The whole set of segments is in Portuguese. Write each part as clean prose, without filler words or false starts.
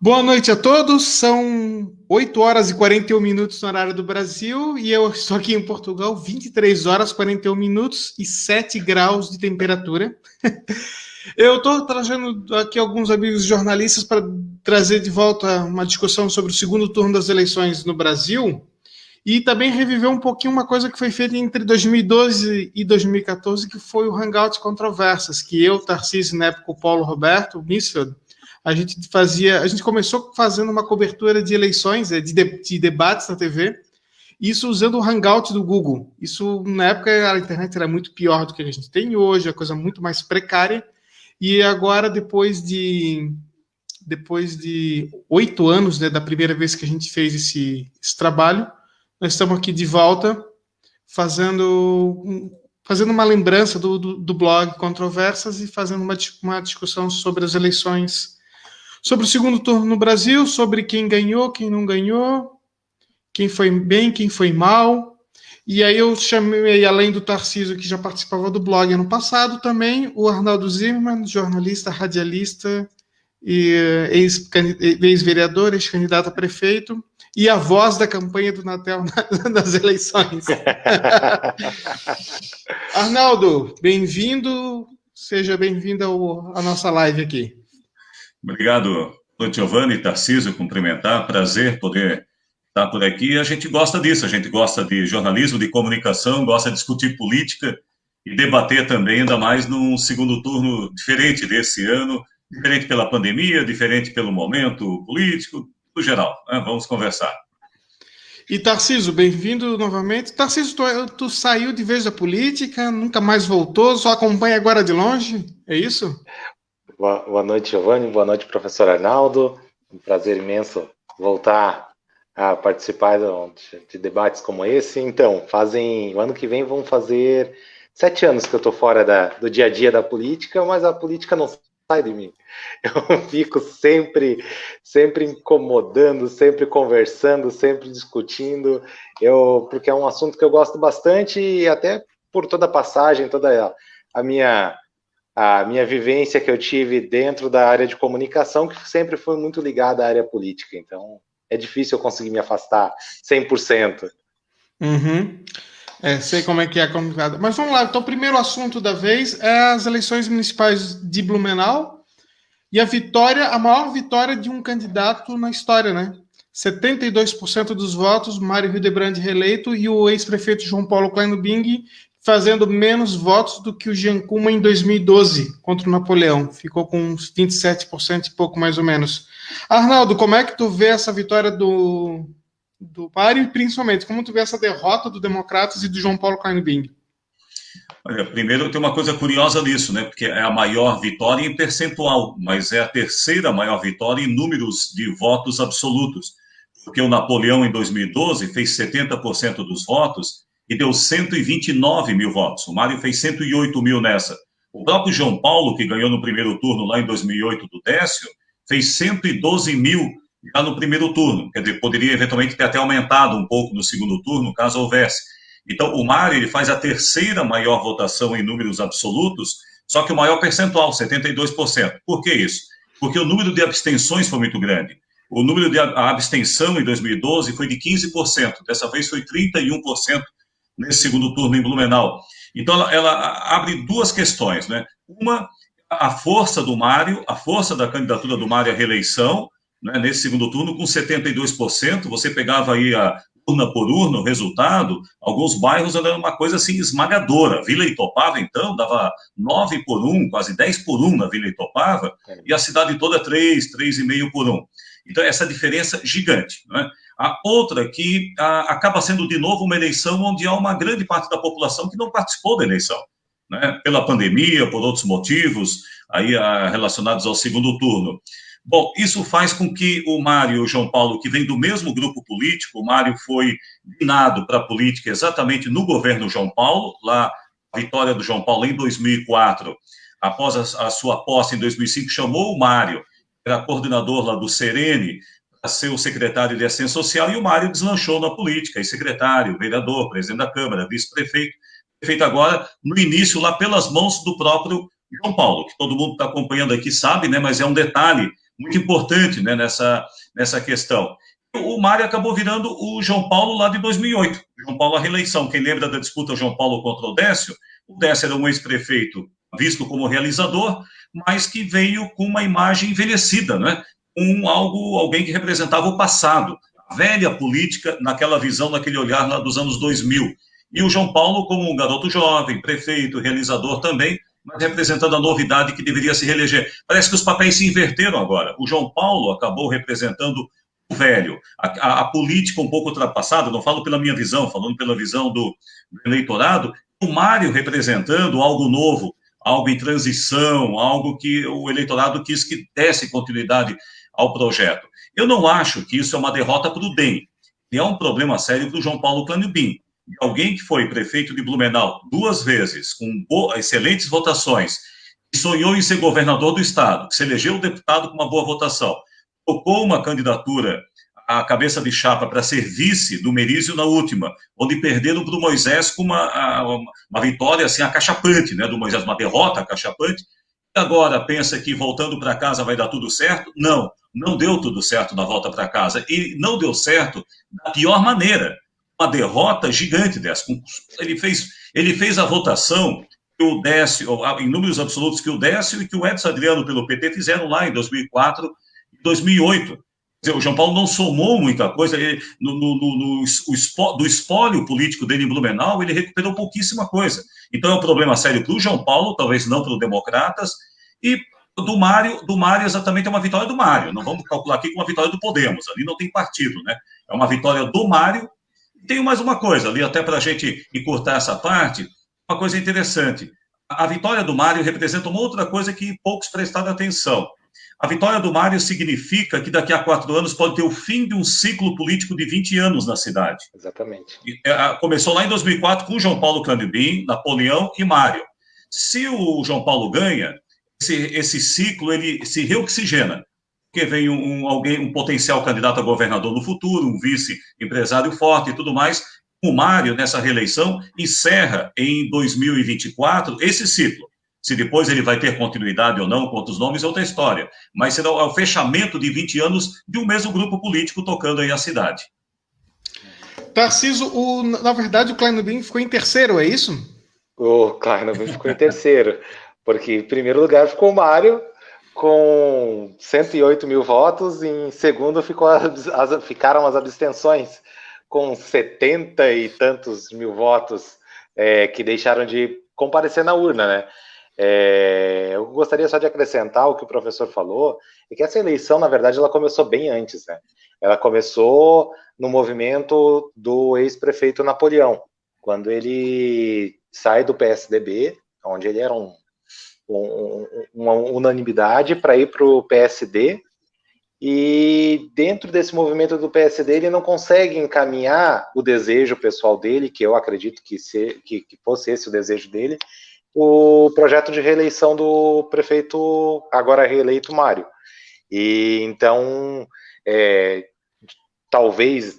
Boa noite a todos, são 8 horas e 41 minutos no horário do Brasil e eu estou aqui em Portugal, 23 horas, 41 minutos e 7 graus de temperatura. Eu estou trazendo aqui alguns amigos jornalistas para trazer de volta uma discussão sobre o segundo turno das eleições no Brasil e também reviver um pouquinho uma coisa que foi feita entre 2012 e 2014, que foi o Hangout Controversas, que eu, Tarcísio, na época o Paulo Roberto Misfeld, a gente começou fazendo uma cobertura de eleições, de debates na TV, isso usando o Hangout do Google. Isso, na época, a internet era muito pior do que a gente tem hoje, a coisa muito mais precária, e agora, depois de 8 anos, né, da primeira vez que a gente fez esse trabalho, nós estamos aqui de volta, fazendo uma lembrança do blog Controversas e fazendo uma discussão sobre as eleições, sobre o segundo turno no Brasil, sobre quem ganhou, quem não ganhou, quem foi bem, quem foi mal. E aí eu chamei, além do Tarcísio, que já participava do blog ano passado, também o Arnaldo Zimmermann, jornalista, radialista, e ex-vereador, ex-candidato a prefeito, e a voz da campanha do Natel nas eleições. Arnaldo, bem-vindo, seja bem-vindo à nossa live aqui. Obrigado, Giovanni, Tarcísio, cumprimentar, prazer poder estar por aqui. A gente gosta disso, a gente gosta de jornalismo, de comunicação, gosta de discutir política e debater também, ainda mais num segundo turno diferente desse ano, diferente pela pandemia, diferente pelo momento político, no geral, né? Vamos conversar. E Tarcísio, bem-vindo novamente. Tarcísio, tu saiu de vez da política, nunca mais voltou, só acompanha agora de longe, é isso? Boa noite, Giovanni. Boa noite, professor Arnaldo. Um prazer imenso voltar a participar de debates como esse. Então, o ano que vem vão fazer 7 anos que eu estou fora do dia a dia da política, mas a política não sai de mim. Eu fico sempre incomodando, sempre conversando, sempre discutindo, porque é um assunto que eu gosto bastante e até por toda a passagem, toda a minha vivência que eu tive dentro da área de comunicação, que sempre foi muito ligada à área política. Então, é difícil eu conseguir me afastar 100%. Uhum. Sei como é que é complicado. Mas vamos lá, então o primeiro assunto da vez é as eleições municipais de Blumenau e a maior vitória de um candidato na história, né? 72% dos votos, Mário Hildebrand reeleito e o ex-prefeito João Paulo Kleinobing fazendo menos votos do que o Jean Kuma em 2012 contra o Napoleão. Ficou com uns 27% e pouco mais ou menos. Arnaldo, como é que tu vê essa vitória do Mário e principalmente como tu vê essa derrota do Democratas e do João Paulo Kleinobing? Olha, primeiro tem uma coisa curiosa nisso, né? Porque é a maior vitória em percentual, mas é a terceira maior vitória em números de votos absolutos. Porque o Napoleão, em 2012, fez 70% dos votos e deu 129 mil votos. O Mário fez 108 mil nessa. O próprio João Paulo, que ganhou no primeiro turno lá em 2008 do Décio, fez 112 mil já no primeiro turno. Quer dizer, poderia eventualmente ter até aumentado um pouco no segundo turno, caso houvesse. Então, o Mário ele faz a terceira maior votação em números absolutos, só que o maior percentual, 72%. Por que isso? Porque o número de abstenções foi muito grande. O número de abstenção em 2012 foi de 15%, dessa vez foi 31% nesse segundo turno em Blumenau. Então, ela abre duas questões, né? Uma, a força do Mário, a força da candidatura do Mário à reeleição, né, nesse segundo turno, com 72%, você pegava aí a urna por urna, o resultado, alguns bairros era uma coisa assim esmagadora. Vila Itopava, então, dava 9 por 1, quase 10 por 1 na Vila Itopava, e a cidade toda 3, 3,5 por 1. Então, essa diferença gigante, né? A outra que acaba sendo, de novo, uma eleição onde há uma grande parte da população que não participou da eleição, né? Pela pandemia, por outros motivos, aí relacionados ao segundo turno. Bom, isso faz com que o Mário e o João Paulo, que vem do mesmo grupo político, o Mário foi guinado para a política exatamente no governo João Paulo, lá a vitória do João Paulo em 2004, após a sua posse em 2005, chamou o Mário, que era coordenador lá do Serene, para ser o secretário de Assistência Social, e o Mário deslanchou na política, e secretário, vereador, presidente da Câmara, vice-prefeito, prefeito agora, no início, lá pelas mãos do próprio João Paulo, que todo mundo está acompanhando aqui sabe, né, mas é um detalhe muito importante, né, nessa questão. O Mário acabou virando o João Paulo lá de 2008, João Paulo à reeleição. Quem lembra da disputa João Paulo contra o Décio era um ex-prefeito visto como realizador, mas que veio com uma imagem envelhecida, né? Alguém que representava o passado, a velha política, naquela visão, naquele olhar lá dos anos 2000. E o João Paulo como um garoto jovem, prefeito, realizador também, mas representando a novidade que deveria se reeleger. Parece que os papéis se inverteram agora. O João Paulo acabou representando o velho, a política um pouco ultrapassada, não falo pela minha visão, falando pela visão do eleitorado, o Mário representando algo novo, algo em transição, algo que o eleitorado quis que desse continuidade ao projeto. Eu não acho que isso é uma derrota para o DEM, é um problema sério para o João Paulo Cândido. Alguém que foi prefeito de Blumenau 2 vezes, com excelentes votações, que sonhou em ser governador do estado, que se elegeu deputado com uma boa votação, tocou uma candidatura à cabeça de chapa para ser vice do Merizio na última, onde perderam para o Moisés com uma vitória assim, acachapante, né, do Moisés, uma derrota acachapante. E agora pensa que voltando para casa vai dar tudo certo? Não deu tudo certo na volta para casa. E não deu certo da pior maneira. Uma derrota gigante dessa. Ele fez a votação que o Décio, em números absolutos, que o Décio e que o Edson Adriano pelo PT fizeram lá em 2004 e 2008. O João Paulo não somou muita coisa, do espólio político dele em Blumenau, ele recuperou pouquíssima coisa. Então é um problema sério para o João Paulo, talvez não para os democratas, e do Mário exatamente é uma vitória do Mário. Não vamos calcular aqui com uma vitória do Podemos, ali não tem partido, né? É uma vitória do Mário. Tem mais uma coisa ali, até para a gente encurtar essa parte, uma coisa interessante. A vitória do Mário representa uma outra coisa que poucos prestaram atenção. A vitória do Mário significa que daqui a 4 anos pode ter o fim de um ciclo político de 20 anos na cidade. Exatamente. Começou lá em 2004 com João Paulo Cândido, Napoleão e Mário. Se o João Paulo ganha, esse ciclo ele se reoxigena, porque vem um potencial candidato a governador no futuro, um vice-empresário forte e tudo mais. O Mário, nessa reeleição, encerra em 2024 esse ciclo. Se depois ele vai ter continuidade ou não com outros nomes, é outra história. Mas será o fechamento de 20 anos de um mesmo grupo político tocando aí a cidade. Tarcísio, na verdade, o Cleinobin ficou em terceiro, é isso? O Cleinobin ficou em terceiro, porque em primeiro lugar ficou o Mário, com 108 mil votos, e em segundo ficaram as abstenções, com 70 e tantos mil votos que deixaram de comparecer na urna, né? Eu gostaria só de acrescentar o que o professor falou, é que essa eleição, na verdade, ela começou bem antes, né? Ela começou no movimento do ex-prefeito Napoleão, quando ele sai do PSDB, onde ele era uma unanimidade, para ir para o PSD, e dentro desse movimento do PSD ele não consegue encaminhar o desejo pessoal dele, que eu acredito que fosse esse o desejo dele, o projeto de reeleição do prefeito, agora reeleito, Mário. E então, talvez,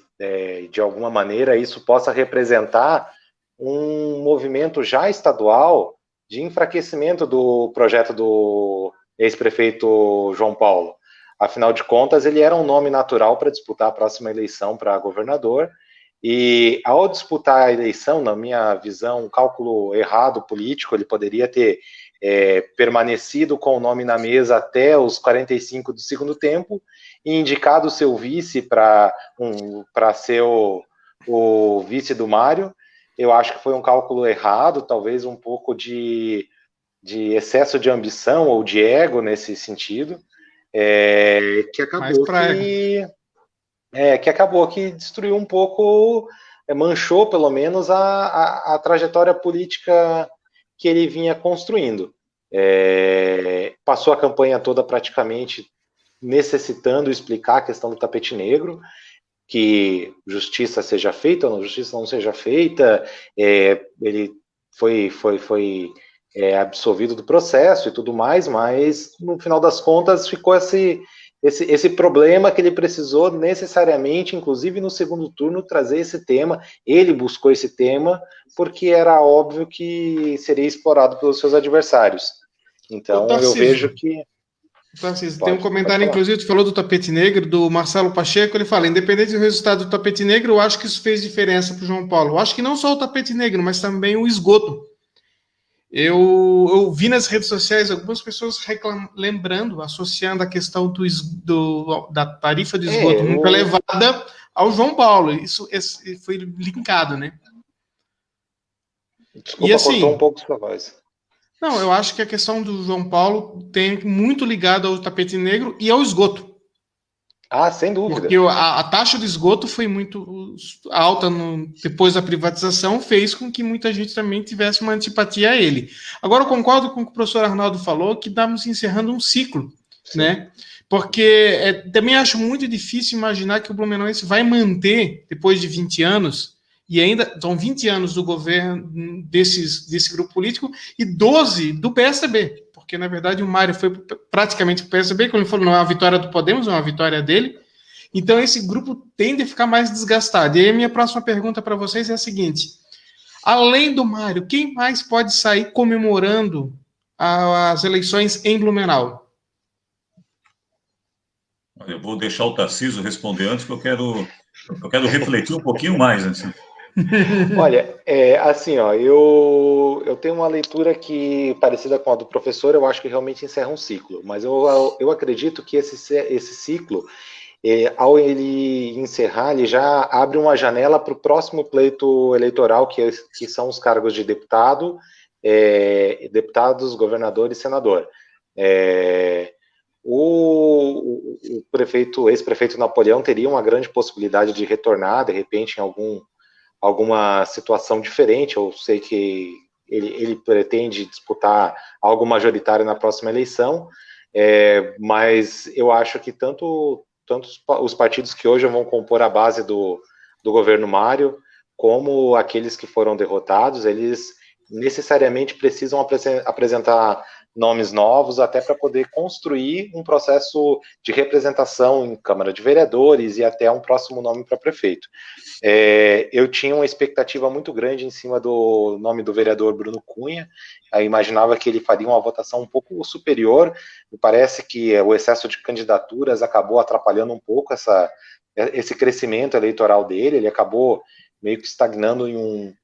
de alguma maneira, isso possa representar um movimento já estadual de enfraquecimento do projeto do ex-prefeito João Paulo. Afinal de contas, ele era um nome natural para disputar a próxima eleição para governador, e ao disputar a eleição, na minha visão, um cálculo errado político, ele poderia ter permanecido com o nome na mesa até os 45 do segundo tempo e indicado o seu vice para ser o vice do Mário. Eu acho que foi um cálculo errado, talvez um pouco de excesso de ambição ou de ego nesse sentido, que acabou que destruiu um pouco, manchou pelo menos a trajetória política que ele vinha construindo. Passou a campanha toda praticamente necessitando explicar a questão do tapete negro, que justiça seja feita ou não, justiça não seja feita, ele foi absolvido do processo e tudo mais, mas no final das contas ficou esse problema que ele precisou necessariamente, inclusive no segundo turno, trazer esse tema. Ele buscou esse tema porque era óbvio que seria explorado pelos seus adversários. Então eu vejo que... Tarcísio, tem um comentário, inclusive, tu falou do tapete negro, do Marcelo Pacheco, ele fala, independente do resultado do tapete negro, eu acho que isso fez diferença para o João Paulo. Eu acho que não só o tapete negro, mas também o esgoto. Eu vi nas redes sociais algumas pessoas lembrando, associando a questão da tarifa de esgoto muito elevada ao João Paulo. Isso foi linkado, né? Desculpa, assim, cortou um pouco sua voz. Não, eu acho que a questão do João Paulo tem muito ligado ao tapete negro e ao esgoto. Ah, sem dúvida. Porque a taxa de esgoto foi muito alta depois da privatização, fez com que muita gente também tivesse uma antipatia a ele. Agora, eu concordo com o que o professor Arnaldo falou, que estamos encerrando um ciclo, sim, né? Porque também acho muito difícil imaginar que o Blumenauense vai manter, depois de 20 anos, e ainda são 20 anos do governo desse grupo político e 12 do PSDB, porque, na verdade, o Mário foi praticamente para o PSDB, quando ele falou, não é uma vitória do Podemos, é uma vitória dele. Então, esse grupo tende a ficar mais desgastado. E aí, a minha próxima pergunta para vocês é a seguinte, além do Mário, quem mais pode sair comemorando as eleições em Blumenau? Eu vou deixar o Tarcísio responder antes, porque eu quero refletir um pouquinho mais, assim. Olha, assim, ó, eu tenho uma leitura que parecida com a do professor, eu acho que realmente encerra um ciclo, mas eu acredito que esse ciclo, ao ele encerrar, ele já abre uma janela para o próximo pleito eleitoral, que são os cargos de deputados, governador e senador. O ex-prefeito Napoleão teria uma grande possibilidade de retornar, de repente, em alguma situação diferente. Eu sei que ele pretende disputar algo majoritário na próxima eleição, mas eu acho que tanto os partidos que hoje vão compor a base do governo Mário, como aqueles que foram derrotados, eles necessariamente precisam apresentar nomes novos, até para poder construir um processo de representação em Câmara de Vereadores e até um próximo nome para prefeito. Eu tinha uma expectativa muito grande em cima do nome do vereador Bruno Cunha, eu imaginava que ele faria uma votação um pouco superior, me parece que o excesso de candidaturas acabou atrapalhando um pouco esse crescimento eleitoral dele, ele acabou meio que estagnando em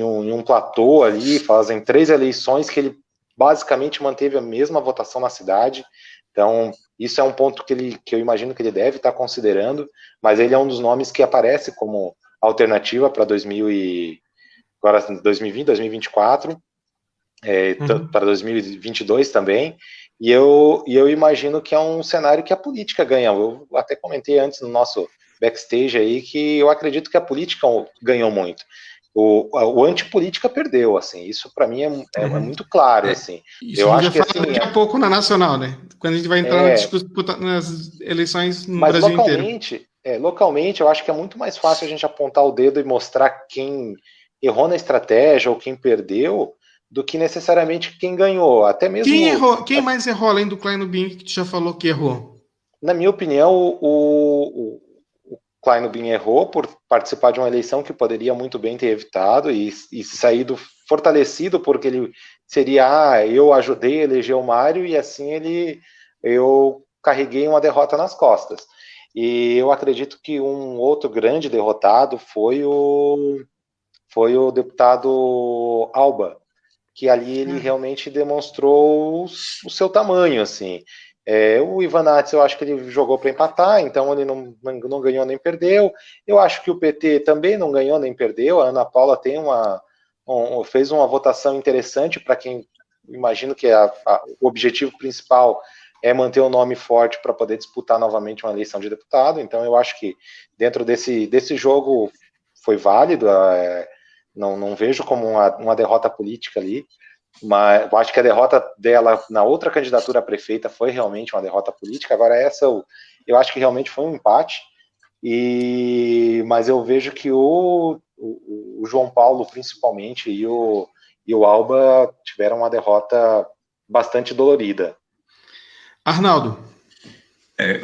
um platô ali, fazem 3 eleições que ele basicamente manteve a mesma votação na cidade. Então, isso é um ponto que eu imagino que ele deve estar considerando, mas ele é um dos nomes que aparece como alternativa para 2020, 2024, para 2022 também, e eu imagino que é um cenário que a política ganha. Eu até comentei antes no nosso backstage aí que eu acredito que a política ganhou muito. O antipolítica perdeu, assim, isso para mim é muito claro, assim. Isso eu acho que assim, daqui a pouco na nacional, né? Quando a gente vai entrar nas eleições no Brasil localmente, inteiro. Localmente, eu acho que é muito mais fácil a gente apontar o dedo e mostrar quem errou na estratégia ou quem perdeu, do que necessariamente quem ganhou. Até mesmo. Quem mais errou além do Klein Bin, que tu já falou que errou? Na minha opinião, o Klein Bin errou por participar de uma eleição que poderia muito bem ter evitado e saído fortalecido, porque ele seria, eu ajudei a eleger o Mário e assim eu carreguei uma derrota nas costas. E eu acredito que um outro grande derrotado foi o deputado Alba, que ali ele realmente demonstrou o seu tamanho, assim. O Ivanatz, eu acho que ele jogou para empatar, então ele não ganhou nem perdeu. Eu acho que o PT também não ganhou nem perdeu. A Ana Paula tem fez uma votação interessante para quem imagino que o objetivo principal é manter o nome forte para poder disputar novamente uma eleição de deputado. Então eu acho que dentro desse jogo foi válido. Não vejo como uma derrota política ali. Mas eu acho que a derrota dela na outra candidatura a prefeita foi realmente uma derrota política. Agora essa eu acho que realmente foi um empate, mas eu vejo que o João Paulo principalmente e o Alba tiveram uma derrota bastante dolorida. Arnaldo.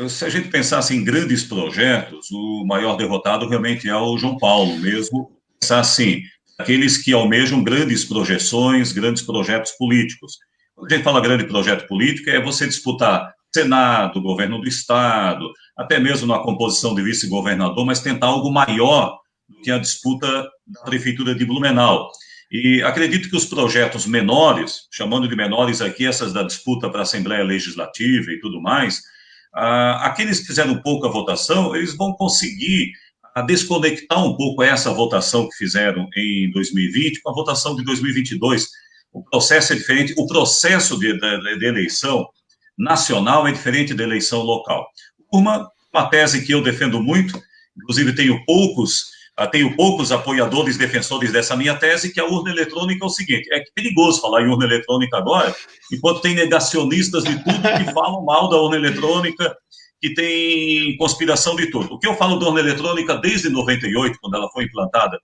Se a gente pensasse em grandes projetos, o maior derrotado realmente é o João Paulo mesmo. Pensar assim, aqueles que almejam grandes projeções, grandes projetos políticos. Quando a gente fala grande projeto político, é você disputar Senado, governo do Estado, até mesmo na composição de vice-governador, mas tentar algo maior do que a disputa da Prefeitura de Blumenau. E acredito que os projetos menores, chamando de menores aqui, essas da disputa para a Assembleia Legislativa e tudo mais, aqueles que fizeram pouca votação, eles vão conseguir desconectar um pouco essa votação que fizeram em 2020 com a votação de 2022. O processo é diferente, o processo de eleição nacional é diferente da eleição local. Uma tese que eu defendo muito, inclusive tenho poucos apoiadores, defensores dessa minha tese, que a urna eletrônica é o seguinte, é perigoso falar em urna eletrônica agora, enquanto tem negacionistas de tudo que falam mal da urna eletrônica, que tem conspiração de tudo. O que eu falo da urna eletrônica desde 98, quando ela foi implantada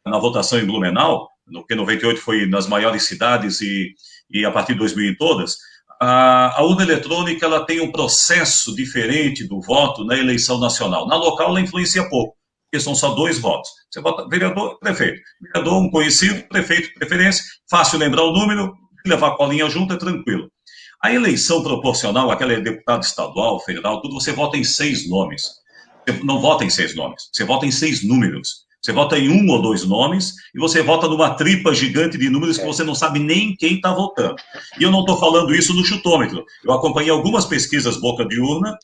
na votação em Blumenau, porque 98 foi nas maiores cidades e a partir de 2000 em todas, a urna eletrônica ela tem um processo diferente do voto na eleição nacional. Na local ela influencia pouco, porque são só 2 votos. Você vota vereador, prefeito. Vereador, um conhecido, prefeito, preferência, fácil lembrar o número, levar a colinha junto é tranquilo. A eleição proporcional, aquela é deputado estadual, federal, tudo, você vota em 6 nomes. Você não vota em 6 nomes, você vota em 6 números. Você vota em 1 ou 2 nomes e você vota numa tripa gigante de números que você não sabe nem quem está votando. E eu não estou falando isso no chutômetro. Eu acompanhei algumas pesquisas boca de urna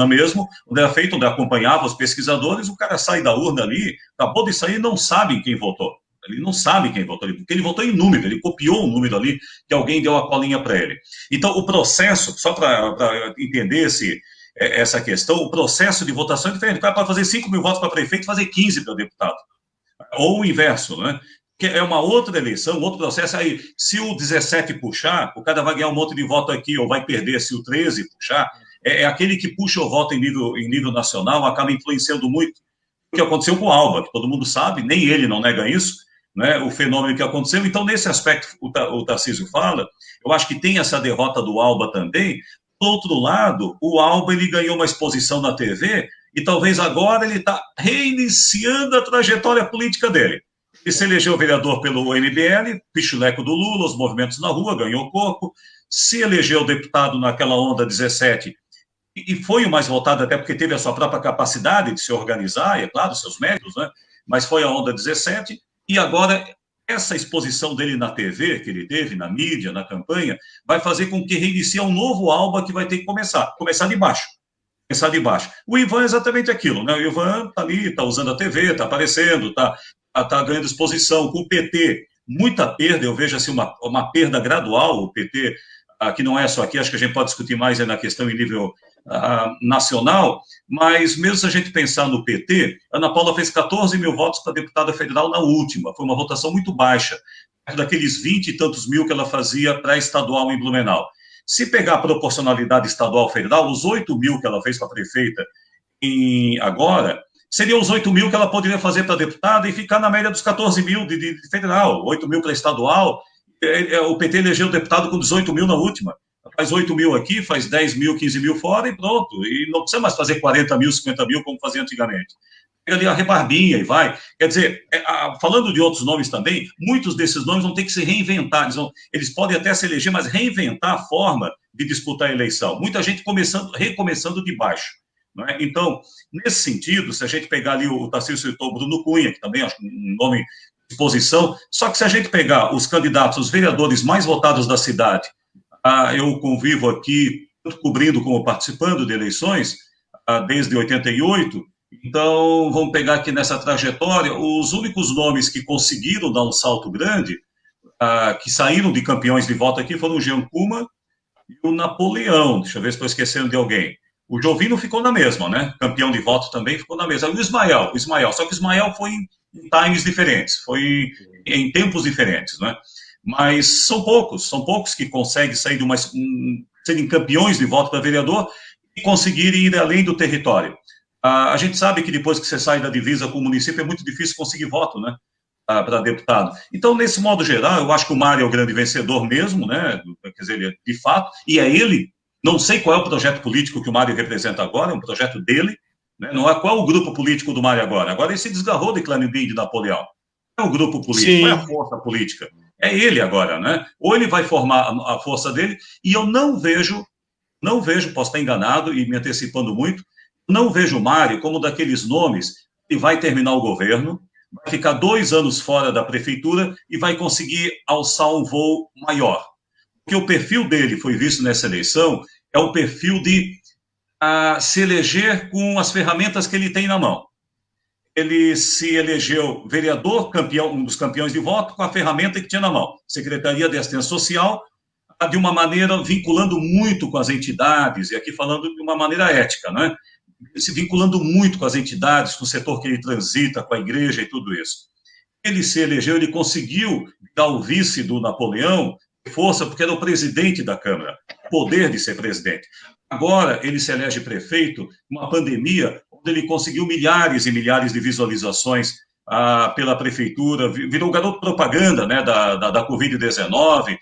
mesmo, onde era feito, onde acompanhava os pesquisadores, o cara sai da urna ali, acabou de sair e não sabe quem votou. Ele não sabe quem votou ali, porque ele votou em número, ele copiou um número ali que alguém deu a colinha para ele. Então, o processo, só para entender essa questão, o processo de votação é diferente. O cara pode fazer 5 mil votos para prefeito e fazer 15 para deputado. Ou o inverso, né? Que é uma outra eleição, outro processo. Aí, se o 17 puxar, o cara vai ganhar um monte de voto aqui, ou vai perder se o 13 puxar. É aquele que puxa o voto em nível nacional, acaba influenciando muito. O que aconteceu com o Alba, que todo mundo sabe, nem ele não nega isso, né? O fenômeno que aconteceu. Então, nesse aspecto, o Tarcísio fala, eu acho que tem essa derrota do Alba também. Do outro lado, o Alba ele ganhou uma exposição na TV e talvez agora ele está reiniciando a trajetória política dele. Ele se elegeu vereador pelo MBL, pichuleco do Lula, os movimentos na rua, ganhou corpo, se elegeu deputado naquela onda 17 e foi o mais votado até porque teve a sua própria capacidade de se organizar, e é claro, seus méritos, né? Mas foi a onda 17 e agora essa exposição dele na TV, que ele teve, na mídia, na campanha, vai fazer com que reinicie um novo Alba que vai ter que começar de baixo. Começar de baixo. O Ivan é exatamente aquilo, né? O Ivan está ali, está usando a TV, está aparecendo, está ganhando exposição. Com o PT, muita perda, eu vejo assim uma perda gradual, o PT, que não é só aqui, acho que a gente pode discutir mais na questão em nível nacional, mas mesmo se a gente pensar no PT, Ana Paula fez 14 mil votos para deputada federal na última, foi uma votação muito baixa, daqueles 20 e tantos mil que ela fazia pré-estadual em Blumenau. Se pegar a proporcionalidade estadual-federal, os 8 mil que ela fez para prefeita agora, seriam os 8 mil que ela poderia fazer para deputada e ficar na média dos 14 mil de federal, 8 mil para estadual, o PT elegeu o deputado com 18 mil na última. Faz 8 mil aqui, faz 10 mil, 15 mil fora e pronto. E não precisa mais fazer 40 mil, 50 mil como fazia antigamente. Pega ali a rebarbinha e vai. Quer dizer, falando de outros nomes também, muitos desses nomes vão ter que se reinventar. Eles podem até se eleger, mas reinventar a forma de disputar a eleição. Muita gente recomeçando de baixo. Não é? Então, nesse sentido, se a gente pegar ali o Tarcísio citou o Bruno Cunha, que também acho um nome de exposição, só que se a gente pegar os candidatos, os vereadores mais votados da cidade, eu convivo aqui, tanto cobrindo como participando de eleições, desde 88, então vamos pegar aqui nessa trajetória, os únicos nomes que conseguiram dar um salto grande, que saíram de campeões de voto aqui, foram o Jean Kuma e o Napoleão, deixa eu ver se estou esquecendo de alguém. O Jovino ficou na mesma, né? Campeão de voto também ficou na mesma. E o Ismael, só que o Ismael foi em times diferentes, foi em tempos diferentes, né? Mas são poucos que conseguem sair serem campeões de voto para vereador e conseguirem ir além do território. A gente sabe que depois que você sai da divisa com o município é muito difícil conseguir voto, né, para deputado. Então, nesse modo geral, eu acho que o Mário é o grande vencedor mesmo, né, quer dizer, ele, de fato, e é ele, não sei qual é o projeto político que o Mário representa agora, é um projeto dele, né, não é qual é o grupo político do Mário agora ele se desgarrou de Clanibim e de Napoleão. Qual é o grupo político, Sim. qual é a força política? É ele agora, né? Ou ele vai formar a força dele, e eu não vejo Não vejo, posso estar enganado e me antecipando muito, não vejo o Mário como daqueles nomes que vai terminar o governo, vai ficar 2 anos fora da prefeitura e vai conseguir alçar um voo maior. Porque o perfil dele foi visto nessa eleição é o perfil de se eleger com as ferramentas que ele tem na mão. Ele se elegeu vereador, campeão, um dos campeões de voto, com a ferramenta que tinha na mão, Secretaria de Assistência Social, de uma maneira vinculando muito com as entidades, e aqui falando de uma maneira ética, né? Se vinculando muito com as entidades, com o setor que ele transita, com a igreja e tudo isso. Ele se elegeu, ele conseguiu dar o vice do Napoleão força, porque era o presidente da Câmara, poder de ser presidente. Agora, ele se elege prefeito, uma pandemia, onde ele conseguiu milhares e milhares de visualizações pela prefeitura, virou garoto propaganda, né, da Covid-19,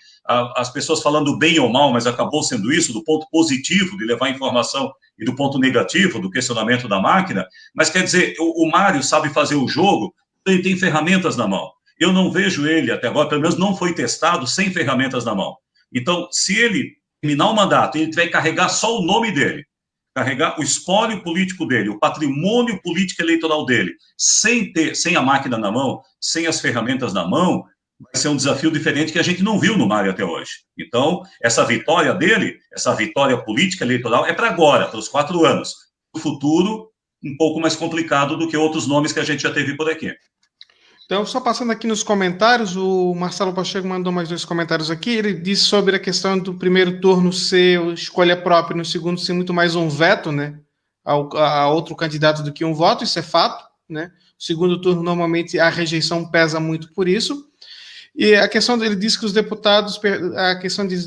as pessoas falando bem ou mal, mas acabou sendo isso, do ponto positivo de levar informação e do ponto negativo do questionamento da máquina, mas quer dizer, o Mário sabe fazer o jogo, ele tem ferramentas na mão. Eu não vejo ele, até agora, pelo menos não foi testado sem ferramentas na mão. Então, se ele terminar o mandato, ele vai carregar só o nome dele, carregar o espólio político dele, o patrimônio político eleitoral dele, sem a máquina na mão, sem as ferramentas na mão, vai ser um desafio diferente que a gente não viu no Mário até hoje. Então, essa vitória dele, essa vitória política eleitoral, é para agora, para os 4 anos. O futuro, um pouco mais complicado do que outros nomes que a gente já teve por aqui. Então, só passando aqui nos comentários, o Marcelo Pacheco mandou mais 2 comentários aqui. Ele disse sobre a questão do primeiro turno ser escolha própria, no segundo ser muito mais um veto, né, a outro candidato do que um voto. Isso é fato, né? O segundo turno, normalmente, a rejeição pesa muito por isso. E a questão dele diz que os deputados, a questão de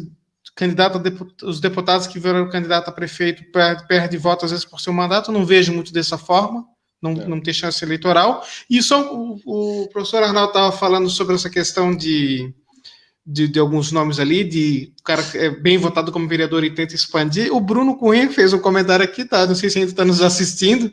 os deputados que viram candidato a prefeito perde voto, às vezes, por seu mandato. Não vejo muito dessa forma. Não ter chance eleitoral. E só o professor Arnaldo estava falando sobre essa questão de alguns nomes ali, de o cara é bem votado como vereador e tenta expandir. O Bruno Cunha fez um comentário aqui, tá? Não sei se ainda está nos assistindo.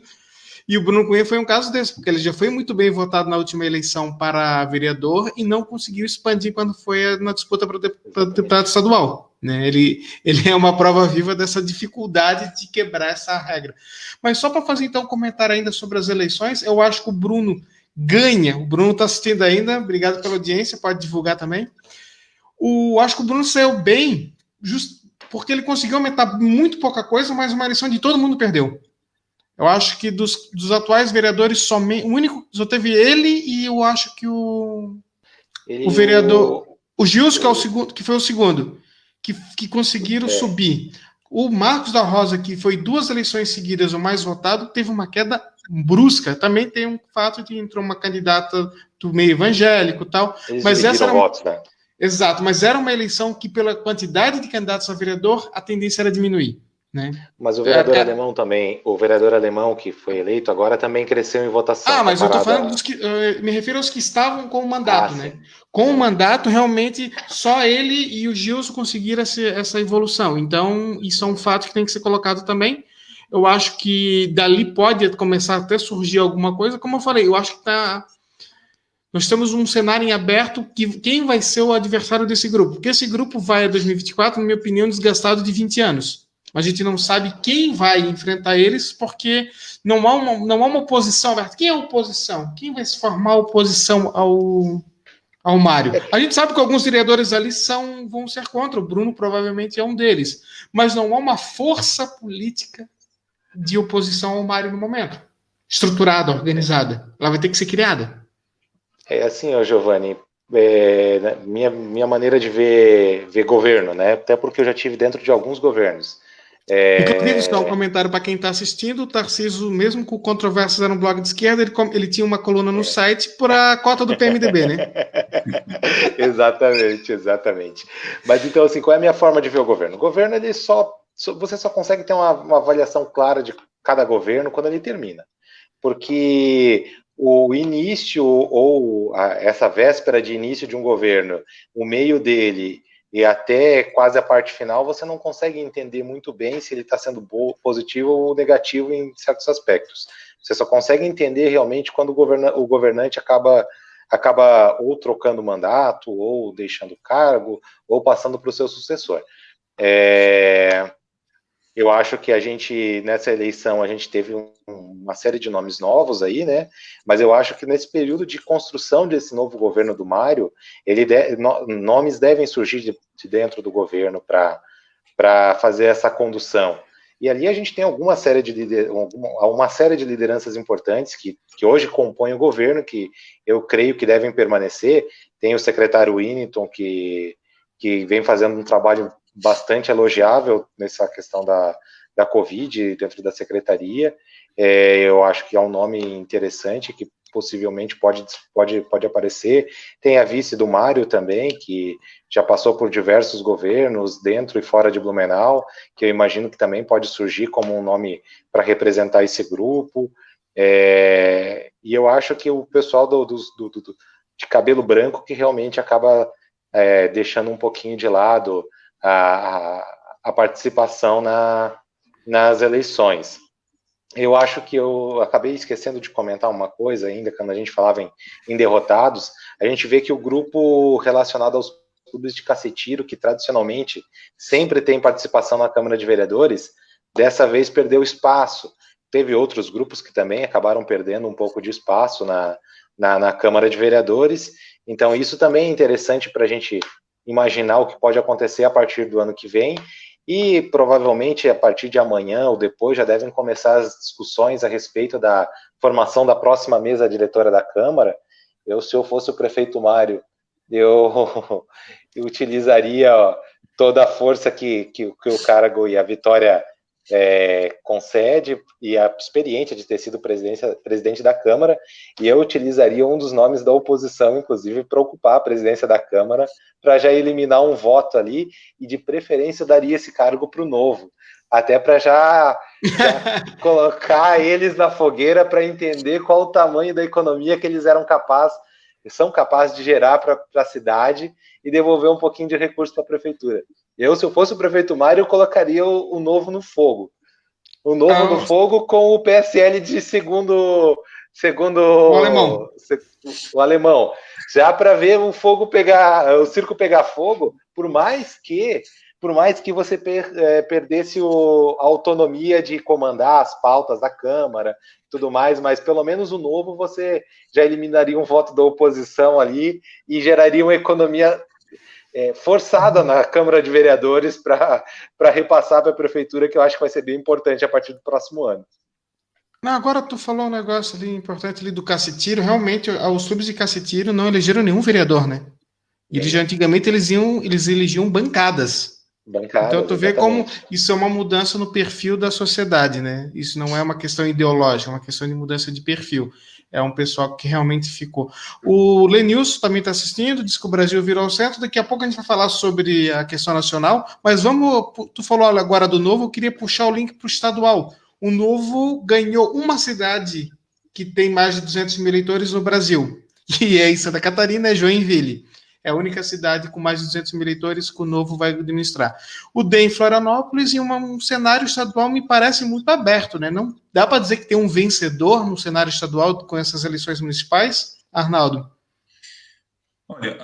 E o Bruno Cunha foi um caso desse, porque ele já foi muito bem votado na última eleição para vereador e não conseguiu expandir quando foi na disputa para deputado estadual. Né? Ele é uma prova viva dessa dificuldade de quebrar essa regra. Mas só para fazer então um comentário ainda sobre as eleições, eu acho que o Bruno ganha. O Bruno está assistindo ainda, obrigado pela audiência, pode divulgar também. Acho que o Bruno saiu bem, porque ele conseguiu aumentar muito pouca coisa, mas uma eleição de todo mundo perdeu. Eu acho que dos atuais vereadores, o único só teve ele e eu acho que o vereador, o Gilson, que é o segundo, que foi o segundo, que conseguiram subir. O Marcos da Rosa, que foi 2 eleições seguidas o mais votado, teve uma queda brusca. Também tem um fato de entrou uma candidata do meio evangélico e tal. Eles mas essa era votos, né? Exato, mas era uma eleição que, pela quantidade de candidatos a vereador, a tendência era diminuir. Né? Mas o vereador alemão também, o vereador alemão que foi eleito agora também cresceu em votação. Mas eu estou falando dos que, me refiro aos que estavam com o mandato, né? Sim. Com o mandato, realmente, só ele e o Gilson conseguiram essa evolução. Então, isso é um fato que tem que ser colocado também. Eu acho que dali pode começar até surgir alguma coisa. Como eu falei, eu acho que nós temos um cenário em aberto que quem vai ser o adversário desse grupo? Porque esse grupo vai a 2024, na minha opinião, desgastado de 20 anos. A gente não sabe quem vai enfrentar eles, porque não há uma oposição aberta. Quem é a oposição? Quem vai se formar a oposição ao Mário? A gente sabe que alguns vereadores ali vão ser contra, o Bruno provavelmente é um deles, mas não há uma força política de oposição ao Mário no momento, estruturada, organizada. Ela vai ter que ser criada. É assim, Giovanni, minha maneira de ver governo, né? Até porque eu já tive dentro de alguns governos. Inclusive, só um comentário para quem está assistindo, o Tarcísio, mesmo com controvérsias era um blog de esquerda, ele tinha uma coluna no site para a cota do PMDB, né? Exatamente. Mas então, assim, qual é a minha forma de ver o governo? O governo, você só consegue ter uma avaliação clara de cada governo quando ele termina. Porque o início ou essa véspera de início de um governo, o meio dele e até quase a parte final, você não consegue entender muito bem se ele está sendo positivo ou negativo em certos aspectos. Você só consegue entender realmente quando o governante acaba ou trocando mandato, ou deixando cargo, ou passando para o seu sucessor. Eu acho que a gente, nessa eleição, a gente teve uma série de nomes novos aí, né? Mas eu acho que nesse período de construção desse novo governo do Mário, nomes devem surgir de dentro do governo para fazer essa condução. E ali a gente tem uma série de lideranças importantes que hoje compõem o governo, que eu creio que devem permanecer. Tem o secretário Winington, que vem fazendo um trabalho bastante elogiável nessa questão da Covid dentro da secretaria. Eu acho que é um nome interessante que possivelmente pode aparecer. Tem a vice do Mário também, que já passou por diversos governos dentro e fora de Blumenau, que eu imagino que também pode surgir como um nome para representar esse grupo. E eu acho que o pessoal de cabelo branco que realmente acaba deixando um pouquinho de lado a participação nas eleições. Eu acho que eu acabei esquecendo de comentar uma coisa ainda, quando a gente falava em derrotados, a gente vê que o grupo relacionado aos clubes de cacetiro, que tradicionalmente sempre tem participação na Câmara de Vereadores, dessa vez perdeu espaço. Teve outros grupos que também acabaram perdendo um pouco de espaço na Câmara de Vereadores, então isso também é interessante para a gente imaginar o que pode acontecer a partir do ano que vem, e provavelmente a partir de amanhã ou depois já devem começar as discussões a respeito da formação da próxima mesa diretora da Câmara. Se eu fosse o prefeito Mário, eu utilizaria toda a força que o cargo e a Vitória concede, e a experiência de ter sido presidente da Câmara, e eu utilizaria um dos nomes da oposição, inclusive, para ocupar a presidência da Câmara, para já eliminar um voto ali, e de preferência daria esse cargo para o Novo, até para já colocar eles na fogueira para entender qual o tamanho da economia que eles são capazes de gerar para a cidade e devolver um pouquinho de recurso para a prefeitura. Se eu fosse o prefeito Mário, eu colocaria o Novo no fogo. O Novo no fogo com o PSL de segundo o alemão. Já para ver o circo pegar fogo, por mais que você perdesse a autonomia de comandar as pautas da Câmara e tudo mais, mas pelo menos o Novo você já eliminaria um voto da oposição ali e geraria uma economia forçada na Câmara de Vereadores para repassar para a Prefeitura, que eu acho que vai ser bem importante a partir do próximo ano. Não, agora tu falou um negócio ali importante ali do cacetiro. Realmente, os clubes de cacetiro não elegeram nenhum vereador, né? Antigamente eles elegiam bancadas. Então tu vê como isso é uma mudança no perfil da sociedade, né? Isso não é uma questão ideológica, é uma questão de mudança de perfil. É um pessoal que realmente ficou. O Lenilson também está assistindo, diz que o Brasil virou o centro. Daqui a pouco a gente vai falar sobre a questão nacional, mas tu falou agora do Novo, eu queria puxar o link para o estadual. O Novo ganhou uma cidade que tem mais de 200 mil eleitores no Brasil, e é em Santa Catarina, é Joinville. É a única cidade com mais de 200 mil eleitores que o Novo vai administrar. O DEM em Florianópolis, em um cenário estadual, me parece muito aberto, né? Não dá para dizer que tem um vencedor no cenário estadual com essas eleições municipais, Arnaldo? Olha,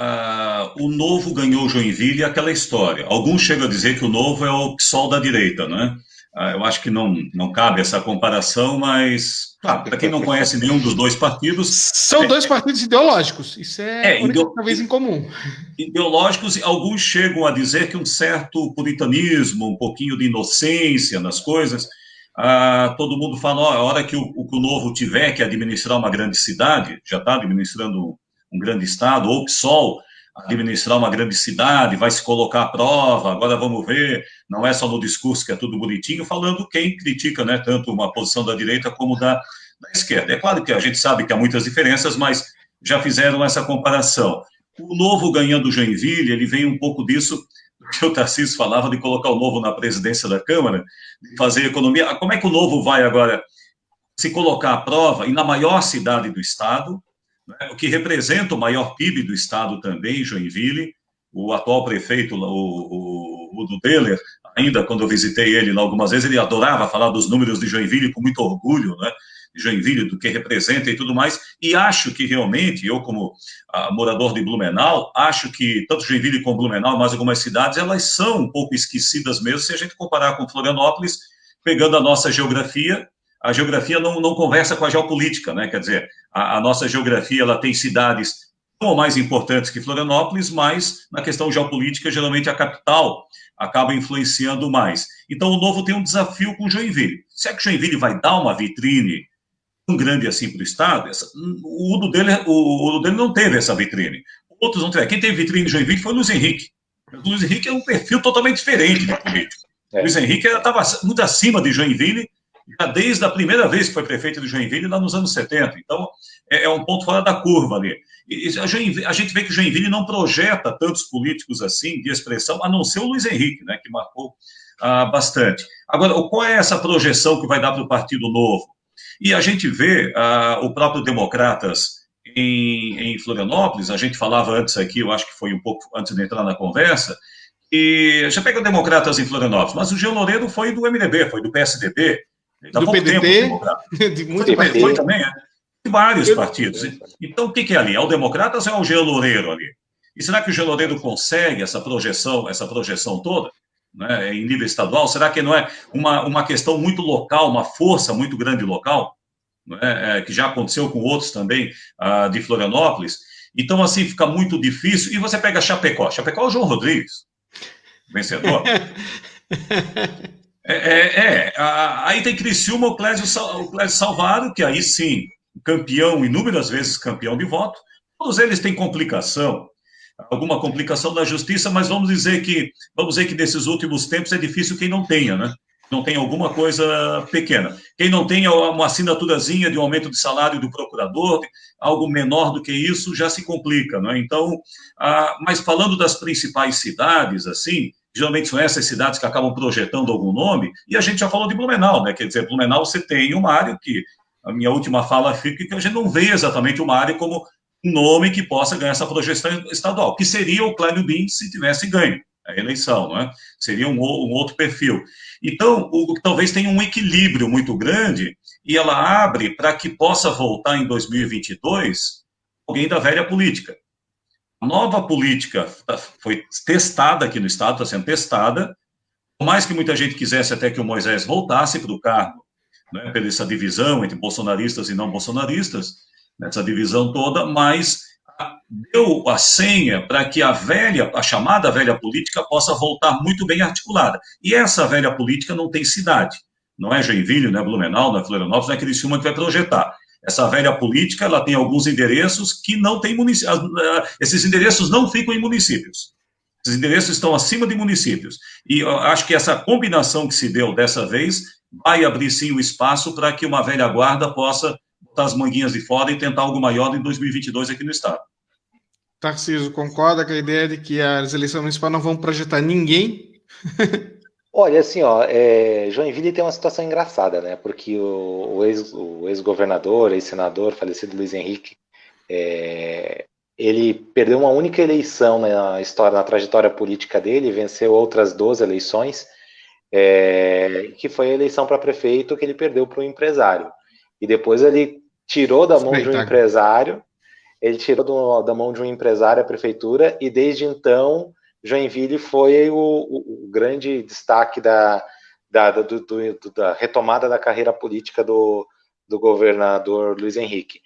o Novo ganhou Joinville e aquela história. Alguns chegam a dizer que o Novo é o PSOL da direita, né? Eu acho que não cabe essa comparação, mas, claro, para quem não conhece nenhum dos dois partidos... São dois partidos ideológicos, isso talvez em comum. Ideológicos, e alguns chegam a dizer que um certo puritanismo, um pouquinho de inocência nas coisas. Todo mundo fala, a hora que o Novo tiver que administrar uma grande cidade, já está administrando um grande estado, ou o PSOL administrar uma grande cidade, vai se colocar à prova, agora vamos ver, não é só no discurso que é tudo bonitinho, falando quem critica, né, tanto uma posição da direita como da esquerda. É claro que a gente sabe que há muitas diferenças, mas já fizeram essa comparação. O Novo ganhando Joinville, ele vem um pouco disso que o Tarcísio falava, de colocar o Novo na presidência da Câmara, de fazer economia. Como é que o Novo vai agora se colocar à prova, e na maior cidade do estado, né, o que representa o maior PIB do estado também, Joinville? O atual prefeito, o do Deller, ainda quando eu visitei ele algumas vezes, ele adorava falar dos números de Joinville com muito orgulho, né? Joinville, do que representa e tudo mais, e acho que realmente, eu como morador de Blumenau, acho que tanto Joinville como Blumenau, mais algumas cidades, elas são um pouco esquecidas mesmo, se a gente comparar com Florianópolis, pegando a nossa geografia. A geografia não conversa com a geopolítica, né? Quer dizer, a nossa geografia, ela tem cidades ou mais importantes que Florianópolis, mas na questão geopolítica, geralmente a capital acaba influenciando mais. Então, o Novo tem um desafio com Joinville. Se é que Joinville vai dar uma vitrine tão grande assim para o Estado, o Udo dele não teve essa vitrine. Outros não tiveram. Quem teve vitrine de Joinville foi o Luiz Henrique. O Luiz Henrique é um perfil totalmente diferente de político. O Luiz Henrique estava muito acima de Joinville, já desde a primeira vez que foi prefeito de Joinville, lá nos anos 70. Então, é um ponto fora da curva ali. E a gente vê que Joinville não projeta tantos políticos assim, de expressão, a não ser o Luiz Henrique, né, que marcou bastante. Agora, qual é essa projeção que vai dar para o Partido Novo? E a gente vê o próprio Democratas em Florianópolis, a gente falava antes aqui, eu acho que foi um pouco antes de entrar na conversa, e já pega o Democratas em Florianópolis, mas o Jean Loureiro foi do MDB, foi do PSDB, do PDT, de muito partido. Foi também, de vários partidos. Então, o que é ali? É o Democratas ou é o Jean Loureiro ali? E será que o Jean Loureiro consegue essa projeção toda, né, em nível estadual? Será que não é uma questão muito local, uma força muito grande local, né, que já aconteceu com outros também de Florianópolis? Então, assim, fica muito difícil. E você pega Chapecó. Chapecó é o João Rodrigues, vencedor. Aí tem Criciúma, o Clésio Salvador, que aí sim, campeão, inúmeras vezes campeão de voto. Todos eles têm complicação, alguma complicação da justiça, mas vamos dizer que nesses últimos tempos é difícil quem não tenha, né? Não tem alguma coisa pequena. Quem não tenha uma assinaturazinha de um aumento de salário do procurador, algo menor do que isso, já se complica, né? Então, mas falando das principais cidades, assim, geralmente são essas cidades que acabam projetando algum nome, e a gente já falou de Blumenau, né? Quer dizer, Blumenau você tem uma área que, a minha última fala fica que a gente não vê exatamente uma área como um nome que possa ganhar essa projeção estadual, que seria o Clélio Bins se tivesse ganho a eleição, não é? Seria um outro perfil. Então, talvez tenha um equilíbrio muito grande, e ela abre para que possa voltar em 2022 alguém da velha política. A nova política foi testada aqui no Estado, está sendo testada, por mais que muita gente quisesse até que o Moisés voltasse para o cargo, né, pela essa divisão entre bolsonaristas e não bolsonaristas, essa divisão toda, mas deu a senha para que a chamada velha política possa voltar muito bem articulada. E essa velha política não tem cidade. Não é Joinville, não é Blumenau, não é Florianópolis, não é Criciúma que vai projetar. Essa velha política, ela tem alguns endereços que não tem municípios. Esses endereços não ficam em municípios. Esses endereços estão acima de municípios. E eu acho que essa combinação que se deu dessa vez vai abrir, sim, o espaço para que uma velha guarda possa botar as manguinhas de fora e tentar algo maior em 2022 aqui no Estado. Tarcísio, concorda com a ideia de que as eleições municipais não vão projetar ninguém? Olha, assim, Joinville tem uma situação engraçada, né? Porque o ex-governador, ex-senador, falecido Luiz Henrique, ele perdeu uma única eleição na trajetória política dele, venceu outras 12 eleições, que foi a eleição para prefeito que ele perdeu para um empresário. E depois ele tirou da mão de um empresário, a prefeitura, e desde então Joinville foi o grande destaque da retomada da carreira política do governador Luiz Henrique.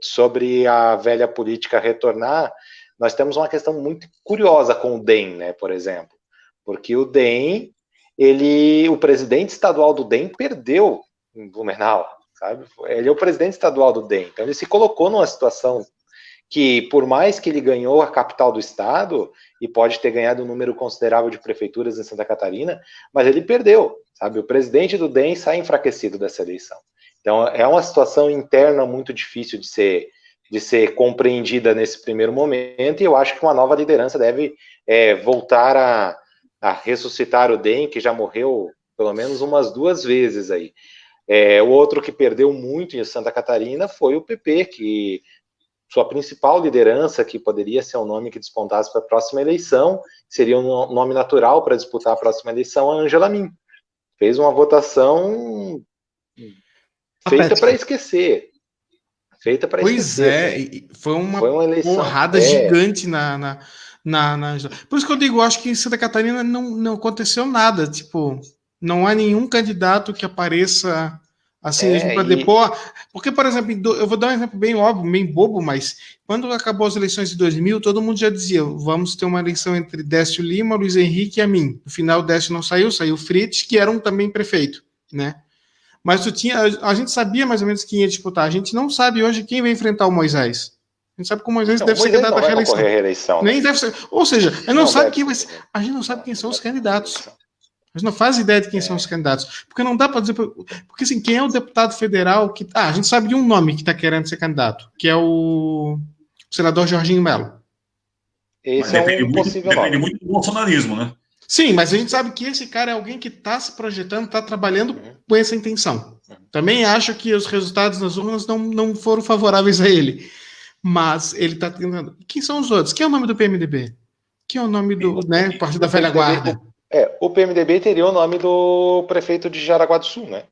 Sobre a velha política retornar, nós temos uma questão muito curiosa com o DEM, né, por exemplo, porque o DEM, o presidente estadual do DEM perdeu em Blumenau, sabe? Ele é o presidente estadual do DEM, então ele se colocou numa situação que, por mais que ele ganhou a capital do estado, e pode ter ganhado um número considerável de prefeituras em Santa Catarina, mas ele perdeu, sabe? O presidente do DEM sai enfraquecido dessa eleição. Então, é uma situação interna muito difícil de ser compreendida nesse primeiro momento, e eu acho que uma nova liderança deve voltar a ressuscitar o DEM, que já morreu pelo menos umas 2 vezes aí. O outro que perdeu muito em Santa Catarina foi o PP, que sua principal liderança, que poderia ser um nome que despontasse para a próxima eleição, seria um nome natural para disputar a próxima eleição, a Ângela Min. Fez uma votação feita para esquecer. Feita para Pois esquecer. é, Assim. foi uma eleição, porrada gigante na. Por isso que eu digo, eu acho que em Santa Catarina não aconteceu nada. Tipo, não há nenhum candidato que apareça assim para depor. Porque, por exemplo, eu vou dar um exemplo bem óbvio, bem bobo, mas quando acabou as eleições de 2000, todo mundo já dizia: vamos ter uma eleição entre Décio Lima, Luiz Henrique e a mim. No final, Décio não saiu, saiu Fritz, que era também prefeito, né? Mas a gente sabia mais ou menos quem ia disputar. A gente não sabe hoje quem vai enfrentar o Moisés. A gente sabe que o Moisés deve ser candidato à reeleição. Nem deve ser. Ou seja, a gente não sabe quem vai ser. A gente não sabe quem são os candidatos. A gente não faz ideia de quem são os candidatos. Porque não dá para dizer. Porque assim, quem é o deputado federal que. A gente sabe de um nome que está querendo ser candidato, que é o senador Jorginho Melo. Esse depende muito do bolsonarismo, né? Sim, mas a gente sabe que esse cara é alguém que está se projetando, está trabalhando com essa intenção. Também acho que os resultados nas urnas não foram favoráveis a ele. Mas ele está tentando. Quem são os outros? Quem é o nome do PMDB? Quem é o nome do Partido da Velha Guarda? O PMDB teria o nome do prefeito de Jaraguá do Sul, né?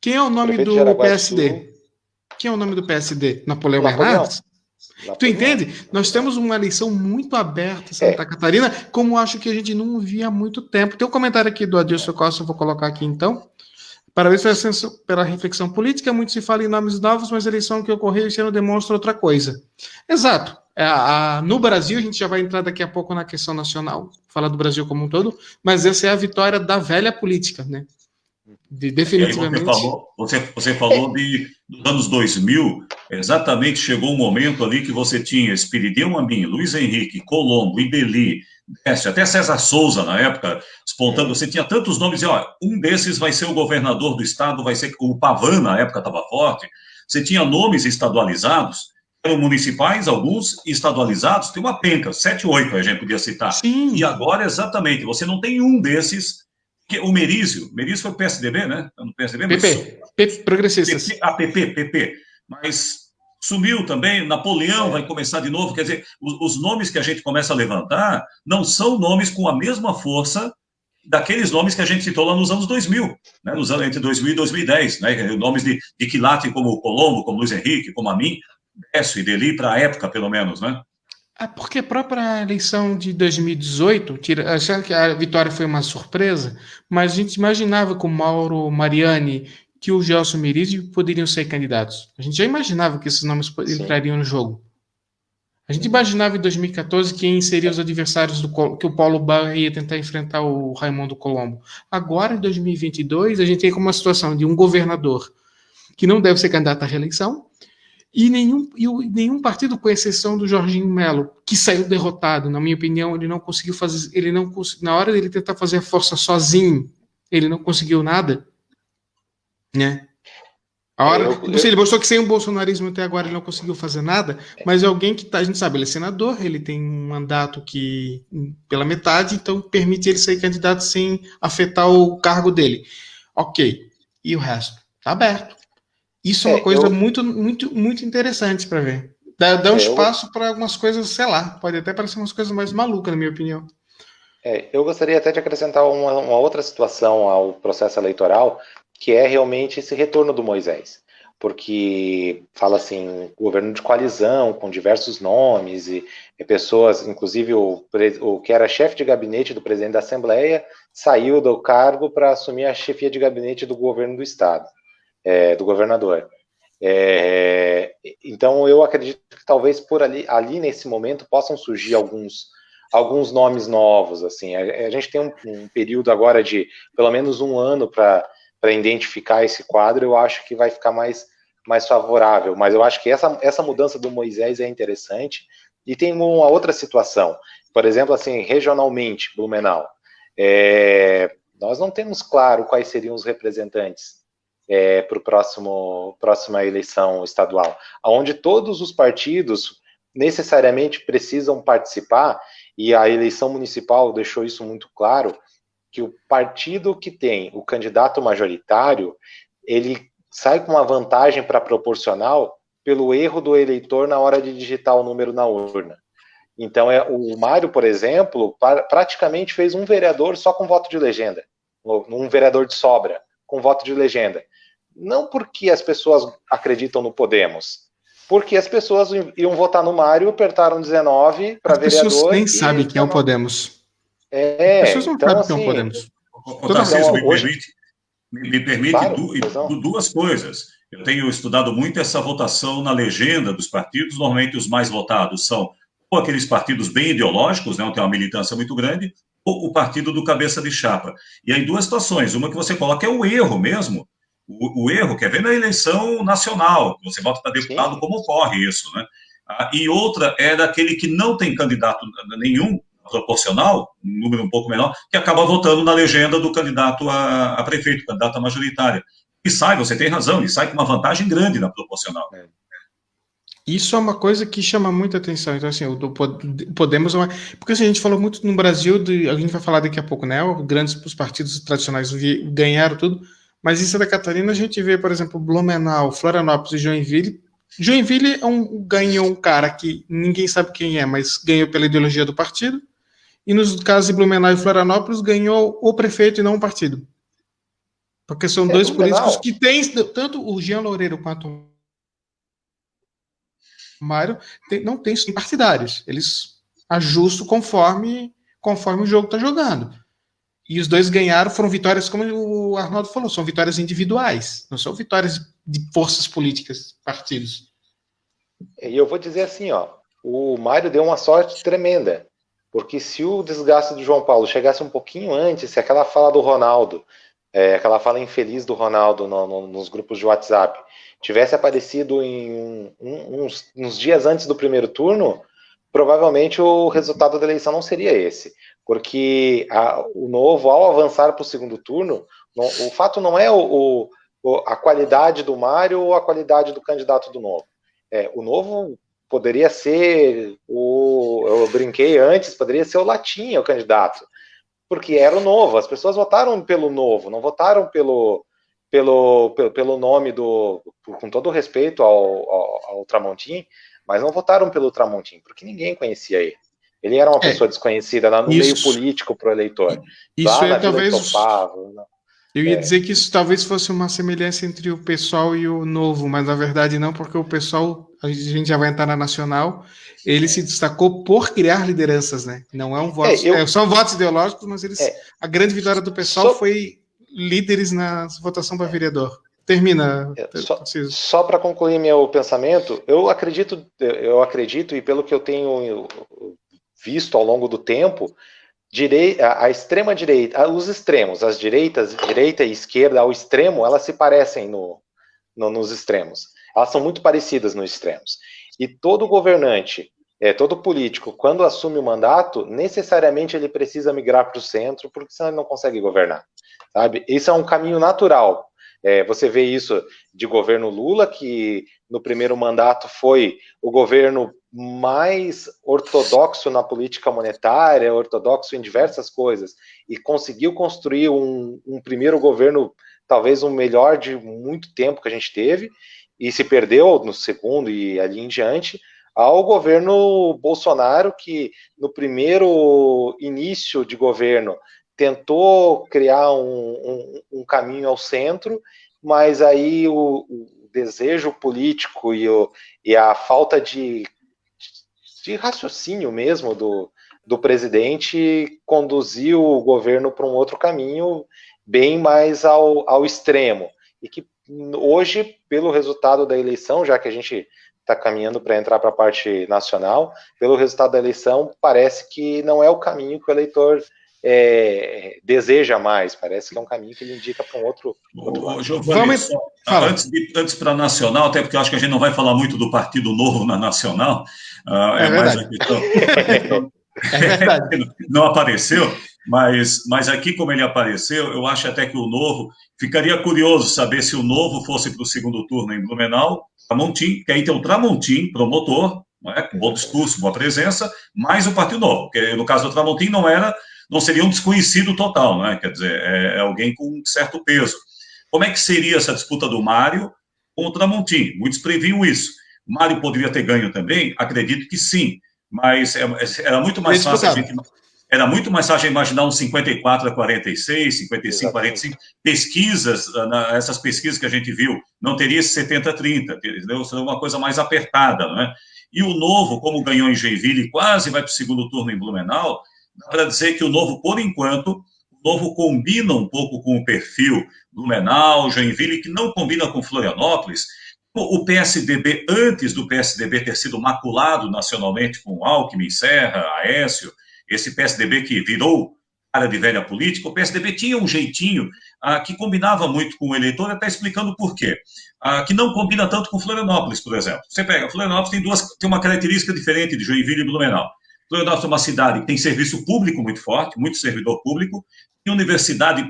Quem é o nome do PSD? Quem é o nome do PSD? Napoleão Bernardes? Tu entende? Nós temos uma eleição muito aberta em Santa Catarina, como acho que a gente não via há muito tempo. Tem um comentário aqui do Adilson Costa, eu vou colocar aqui então. Parabéns pela reflexão política. Muito se fala em nomes novos, mas a eleição que ocorreu esse ano demonstra outra coisa. Exato. No Brasil, a gente já vai entrar daqui a pouco na questão nacional, falar do Brasil como um todo, mas essa é a vitória da velha política, né? Definitivamente. Você falou dos anos 2000, exatamente chegou um momento ali que você tinha Espiridião Amin, Luiz Henrique, Colombo, Ideli, até César Souza na época, espontâneo, você tinha tantos nomes, e um desses vai ser o governador do estado, vai ser o Pavan, na época estava forte, você tinha nomes estadualizados, eram municipais, alguns estadualizados, tem uma penca, 7, 8 a gente podia citar. Sim. E agora, exatamente, você não tem um desses. O Merizio foi o PSDB, né? No PSDB, PP, progressistas. PP. Mas sumiu também, Napoleão vai começar de novo, quer dizer, os nomes que a gente começa a levantar não são nomes com a mesma força daqueles nomes que a gente citou lá nos anos 2000, né? Entre 2000 e 2010, né? Nomes de quilate como Colombo, como Luiz Henrique, como Amin, Décio e Ideli, para a época, pelo menos, né? Porque a própria eleição de 2018, achando que a vitória foi uma surpresa, mas a gente imaginava que o Mauro Mariani, que o Gelson Merizio poderiam ser candidatos. A gente já imaginava que esses nomes entrariam no jogo. A gente imaginava em 2014 quem seria os adversários que o Paulo Barra ia tentar enfrentar o Raimundo Colombo. Agora, em 2022, a gente tem como uma situação de um governador que não deve ser candidato à reeleição, e nenhum partido, com exceção do Jorginho Melo, que saiu derrotado. Na minha opinião, ele não conseguiu fazer. Na hora dele tentar fazer a força sozinho, ele não conseguiu nada. Né? Ele mostrou que sem o bolsonarismo até agora ele não conseguiu fazer nada, mas é alguém que a gente sabe, ele é senador, ele tem um mandato que pela metade, então permite ele ser candidato sem afetar o cargo dele. Ok. E o resto? Tá aberto. Isso é uma coisa muito, muito, muito interessante para ver. Dá um espaço para algumas coisas, sei lá, pode até parecer umas coisas mais malucas, na minha opinião. Eu gostaria até de acrescentar uma outra situação ao processo eleitoral, que é realmente esse retorno do Moisés. Porque fala assim, governo de coalizão, com diversos nomes, e pessoas, inclusive o que era chefe de gabinete do presidente da Assembleia, saiu do cargo para assumir a chefia de gabinete do governo do Estado. Do governador. Então eu acredito que talvez por ali nesse momento possam surgir alguns nomes novos. Assim, a gente tem um período agora de pelo menos um ano para identificar esse quadro. Eu acho que vai ficar mais favorável, mas eu acho que essa mudança do Moisés é interessante. E tem uma outra situação, por exemplo, assim, regionalmente, Blumenau, nós não temos claro quais seriam os representantes para a próxima eleição estadual, onde todos os partidos necessariamente precisam participar, e a eleição municipal deixou isso muito claro, que o partido que tem o candidato majoritário, ele sai com uma vantagem para proporcional pelo erro do eleitor na hora de digitar o número na urna. Então, o Mário, por exemplo, praticamente fez um vereador só com voto de legenda, um vereador de sobra, com voto de legenda. não porque as pessoas acreditam no Podemos, porque as pessoas iam votar no Mário, apertaram 19 para vereador. As pessoas nem sabem quem é o Podemos. As pessoas não Então, sabem assim, quem é o Podemos. Tarcísio, hoje... me permite Claro, duas coisas. Eu tenho estudado muito essa votação na legenda dos partidos. Normalmente, os mais votados são ou aqueles partidos bem ideológicos, né, onde tem uma militância muito grande, ou o partido do cabeça de chapa. E aí, duas situações. Uma que você coloca é o erro mesmo. O erro, quer ver na eleição nacional, você vota para deputado, sim, como ocorre isso, né? E outra é daquele que não tem candidato nenhum, proporcional, um número um pouco menor, que acaba votando na legenda do candidato a prefeito, candidato a majoritária. E sai, você tem razão, e sai com uma vantagem grande na proporcional. Isso é uma coisa que chama muita atenção. Então, assim, o Podemos... Porque assim, a gente falou muito no Brasil, a gente vai falar daqui a pouco, né? Os partidos tradicionais ganharam tudo, mas em Santa Catarina a gente vê, por exemplo, Blumenau, Florianópolis e Joinville. Joinville ganhou um cara que ninguém sabe quem é, mas ganhou pela ideologia do partido. E nos casos de Blumenau e Florianópolis, ganhou o prefeito e não o partido. Porque são dois políticos que têm, tanto o Jean Loureiro quanto o Mário, não têm partidários. Eles ajustam conforme o jogo está jogando. E os dois ganharam, foram vitórias, como o Arnaldo falou, são vitórias individuais, não são vitórias de forças políticas, partidos. E eu vou dizer assim, o Mário deu uma sorte tremenda, porque se o desgaste do João Paulo chegasse um pouquinho antes, se aquela fala do Ronaldo, aquela fala infeliz do Ronaldo nos grupos de WhatsApp, tivesse aparecido uns dias antes do primeiro turno, provavelmente o resultado da eleição não seria esse. Porque o Novo, ao avançar para o segundo turno, o fato não é a qualidade do Mário ou a qualidade do candidato do Novo. O Novo poderia ser, eu brinquei antes, poderia ser o Latinha, o candidato, porque era o Novo. As pessoas votaram pelo Novo, não votaram pelo nome com todo respeito ao Tramontim, mas não votaram pelo Tramontim, porque ninguém conhecia ele. Ele era uma pessoa desconhecida no meio político para o eleitor. Isso lá talvez... Eu ia dizer que isso talvez fosse uma semelhança entre o pessoal e o Novo, mas na verdade não, porque o pessoal, a gente já vai entrar na Nacional, ele se destacou por criar lideranças, né? Não é um voto, são votos ideológicos, mas a grande vitória do pessoal foi líderes na votação para vereador. Termina. Só para concluir meu pensamento, eu acredito, e pelo que eu tenho visto ao longo do tempo, a extrema-direita, os extremos, as direita e esquerda, ao extremo, elas se parecem nos extremos. Elas são muito parecidas nos extremos. E todo governante, todo político, quando assume o mandato, necessariamente ele precisa migrar para o centro, porque senão ele não consegue governar. Sabe? Esse é um caminho natural. Você vê isso de governo Lula, que no primeiro mandato foi o governo mais ortodoxo na política monetária, ortodoxo em diversas coisas, e conseguiu construir um primeiro governo, talvez o melhor de muito tempo que a gente teve, e se perdeu no segundo e ali em diante, ao governo Bolsonaro, que no primeiro início de governo tentou criar um caminho ao centro, mas aí o desejo político e a falta de raciocínio mesmo do presidente conduziu o governo para um outro caminho bem mais ao extremo. E que hoje, pelo resultado da eleição, já que a gente está caminhando para entrar para a parte nacional, pelo resultado da eleição, parece que não é o caminho que o eleitor deseja mais, parece que é um caminho que ele indica para um outro lado. Giovanni, antes para a Nacional, até porque eu acho que a gente não vai falar muito do Partido Novo na Nacional, mais a questão não apareceu, mas aqui como ele apareceu, eu acho até que o Novo, ficaria curioso saber se o Novo fosse para o segundo turno em Blumenau, Tramontim, que aí tem o Tramontim, promotor, com bom discurso, boa presença, mais o Partido Novo, porque no caso do Tramontim não seria um desconhecido total, né? Quer dizer, é alguém com um certo peso. Como é que seria essa disputa do Mário com o Tramontim? Muitos previam isso. O Mário poderia ter ganho também? Acredito que sim, mas era muito mais fácil a gente... Era muito mais fácil imaginar um 54-46, 55-45, pesquisas, essas pesquisas que a gente viu, não teria esse 70-30, seria uma coisa mais apertada, não é? E o Novo, como ganhou em Joinville e quase vai para o segundo turno em Blumenau, dá para dizer que o Novo, por enquanto, o Novo combina um pouco com o perfil Blumenau, Joinville, que não combina com Florianópolis. O PSDB, antes do PSDB ter sido maculado nacionalmente com Alckmin, Serra, Aécio, esse PSDB que virou cara de velha política, o PSDB tinha um jeitinho que combinava muito com o eleitor, até explicando por quê. Que não combina tanto com Florianópolis, por exemplo. Você pega, Florianópolis tem uma característica diferente de Joinville e Blumenau. Florianópolis é uma cidade que tem serviço público muito forte, muito servidor público, tem universidade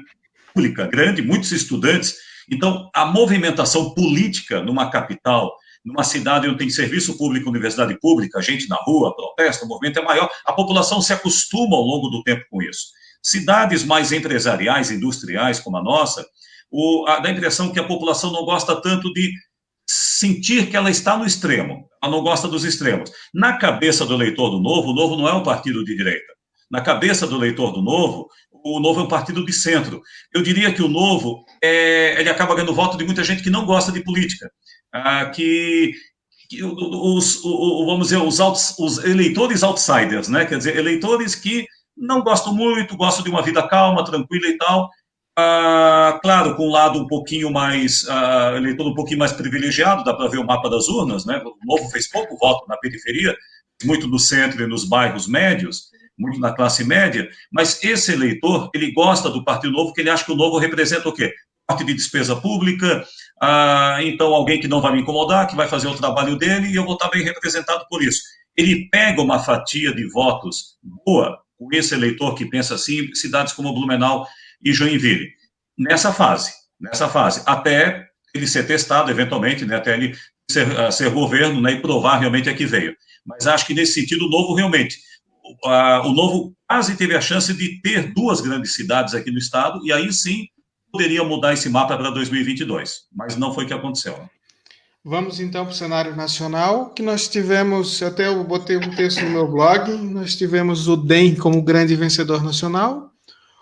pública grande, muitos estudantes. Então, a movimentação política numa capital, numa cidade onde tem serviço público, universidade pública, gente na rua, protesto, o movimento é maior, a população se acostuma ao longo do tempo com isso. Cidades mais empresariais, industriais, como a nossa, dá a impressão que a população não gosta tanto de sentir que ela está no extremo, ela não gosta dos extremos. Na cabeça do eleitor do Novo, o Novo não é um partido de direita. Na cabeça do eleitor do Novo, o Novo é um partido de centro. Eu diria que o Novo, ele acaba ganhando voto de muita gente que não gosta de política, vamos dizer, os eleitores outsiders, né? Quer dizer, eleitores que não gostam muito, gostam de uma vida calma, tranquila e tal. Claro, com um lado um pouquinho mais, eleitor um pouquinho mais privilegiado, dá para ver o mapa das urnas, né? O Novo fez pouco voto na periferia, muito no centro e nos bairros médios, muito na classe média, mas esse eleitor, ele gosta do Partido Novo, porque ele acha que o Novo representa o quê? Parte de despesa pública, então alguém que não vai me incomodar, que vai fazer o trabalho dele e eu vou estar bem representado por isso. Ele pega uma fatia de votos boa com esse eleitor que pensa assim, cidades como Blumenau e Joinville, nessa fase, até ele ser testado eventualmente, né, até ele ser governo, né, e provar realmente a que veio. Mas acho que nesse sentido o Novo realmente, o Novo quase teve a chance de ter duas grandes cidades aqui no estado, e aí sim poderia mudar esse mapa para 2022, mas não foi o que aconteceu. Vamos então para o cenário nacional, que nós tivemos, até eu botei um texto no meu blog, nós tivemos o DEM como grande vencedor nacional,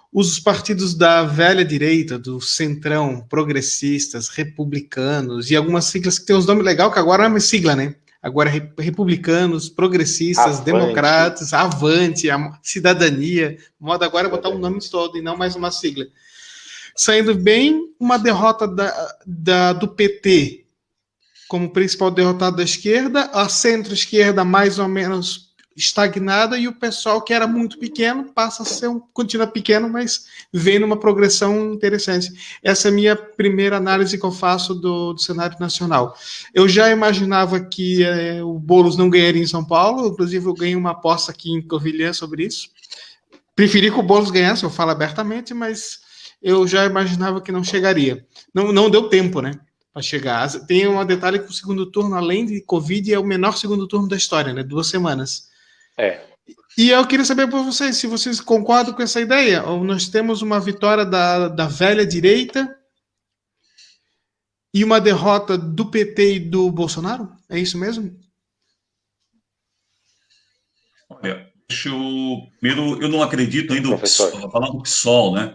os partidos da velha direita, do centrão, progressistas, republicanos, e algumas siglas que tem uns nomes legais, que agora é uma sigla, né? Agora, republicanos, progressistas, Avante, democratas, Avante, a Cidadania. Moda agora é botar um nome todo e não mais uma sigla. Saindo bem, uma derrota do PT como principal derrotado da esquerda, a centro-esquerda mais ou menos estagnada e o pessoal que era muito pequeno passa a ser continua pequeno, mas vem numa progressão interessante. Essa é a minha primeira análise que eu faço do cenário nacional. Eu já imaginava que o Boulos não ganharia em São Paulo, inclusive eu ganhei uma aposta aqui em Covilhã sobre isso. Preferi que o Boulos ganhasse, eu falo abertamente, mas eu já imaginava que não chegaria. Não deu tempo, né, para chegar. Tem um detalhe que o segundo turno, além de Covid, é o menor segundo turno da história, né, 2 semanas. E eu queria saber por vocês, se vocês concordam com essa ideia, ou nós temos uma vitória da velha direita e uma derrota do PT e do Bolsonaro? É isso mesmo? Olha, primeiro, eu não acredito ainda no PSOL, falar do PSOL, né?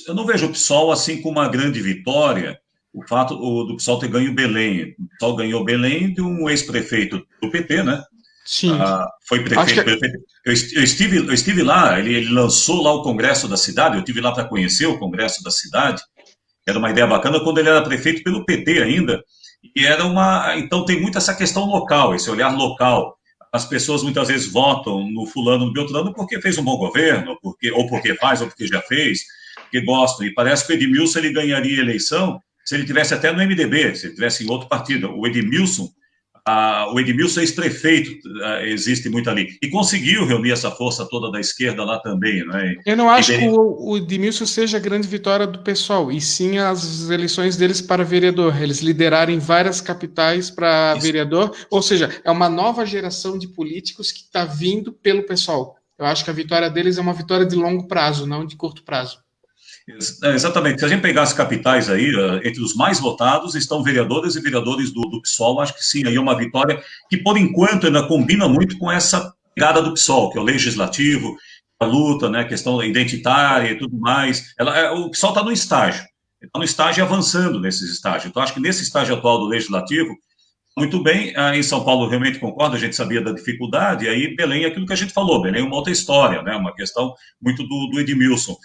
Eu não vejo o PSOL assim com uma grande vitória, o fato do PSOL ter ganho Belém. O PSOL ganhou Belém de um ex-prefeito do PT, né? Sim. Foi prefeito. Eu estive lá, ele lançou lá o Congresso da Cidade, eu estive lá para conhecer o Congresso da Cidade, era uma ideia bacana quando ele era prefeito pelo PT ainda, e então tem muito essa questão local, esse olhar local. As pessoas muitas vezes votam no fulano, no Beltrano, porque fez um bom governo, ou porque faz, ou porque já fez, porque gostam, e parece que o Edmilson ele ganharia a eleição se ele tivesse até no MDB, se ele tivesse em outro partido. O Edmilson ex-prefeito existe muito ali, e conseguiu reunir essa força toda da esquerda lá também, né? Eu não acho que o Edmilson seja a grande vitória do pessoal, e sim as eleições deles para vereador, eles liderarem várias capitais para vereador, ou seja, é uma nova geração de políticos que está vindo pelo pessoal. Eu acho que a vitória deles é uma vitória de longo prazo, não de curto prazo. Exatamente. Se a gente pegar as capitais aí, entre os mais votados estão vereadoras e vereadores do PSOL, acho que sim, aí é uma vitória que, por enquanto, ainda combina muito com essa pegada do PSOL, que é o legislativo, a luta, né, a questão identitária e tudo mais. O PSOL está no estágio. Está no estágio e avançando nesses estágios. Então, acho que nesse estágio atual do Legislativo, muito bem, em São Paulo realmente concordo, a gente sabia da dificuldade, e aí Belém é aquilo que a gente falou, Belém é uma outra história, né, uma questão muito do Edmilson.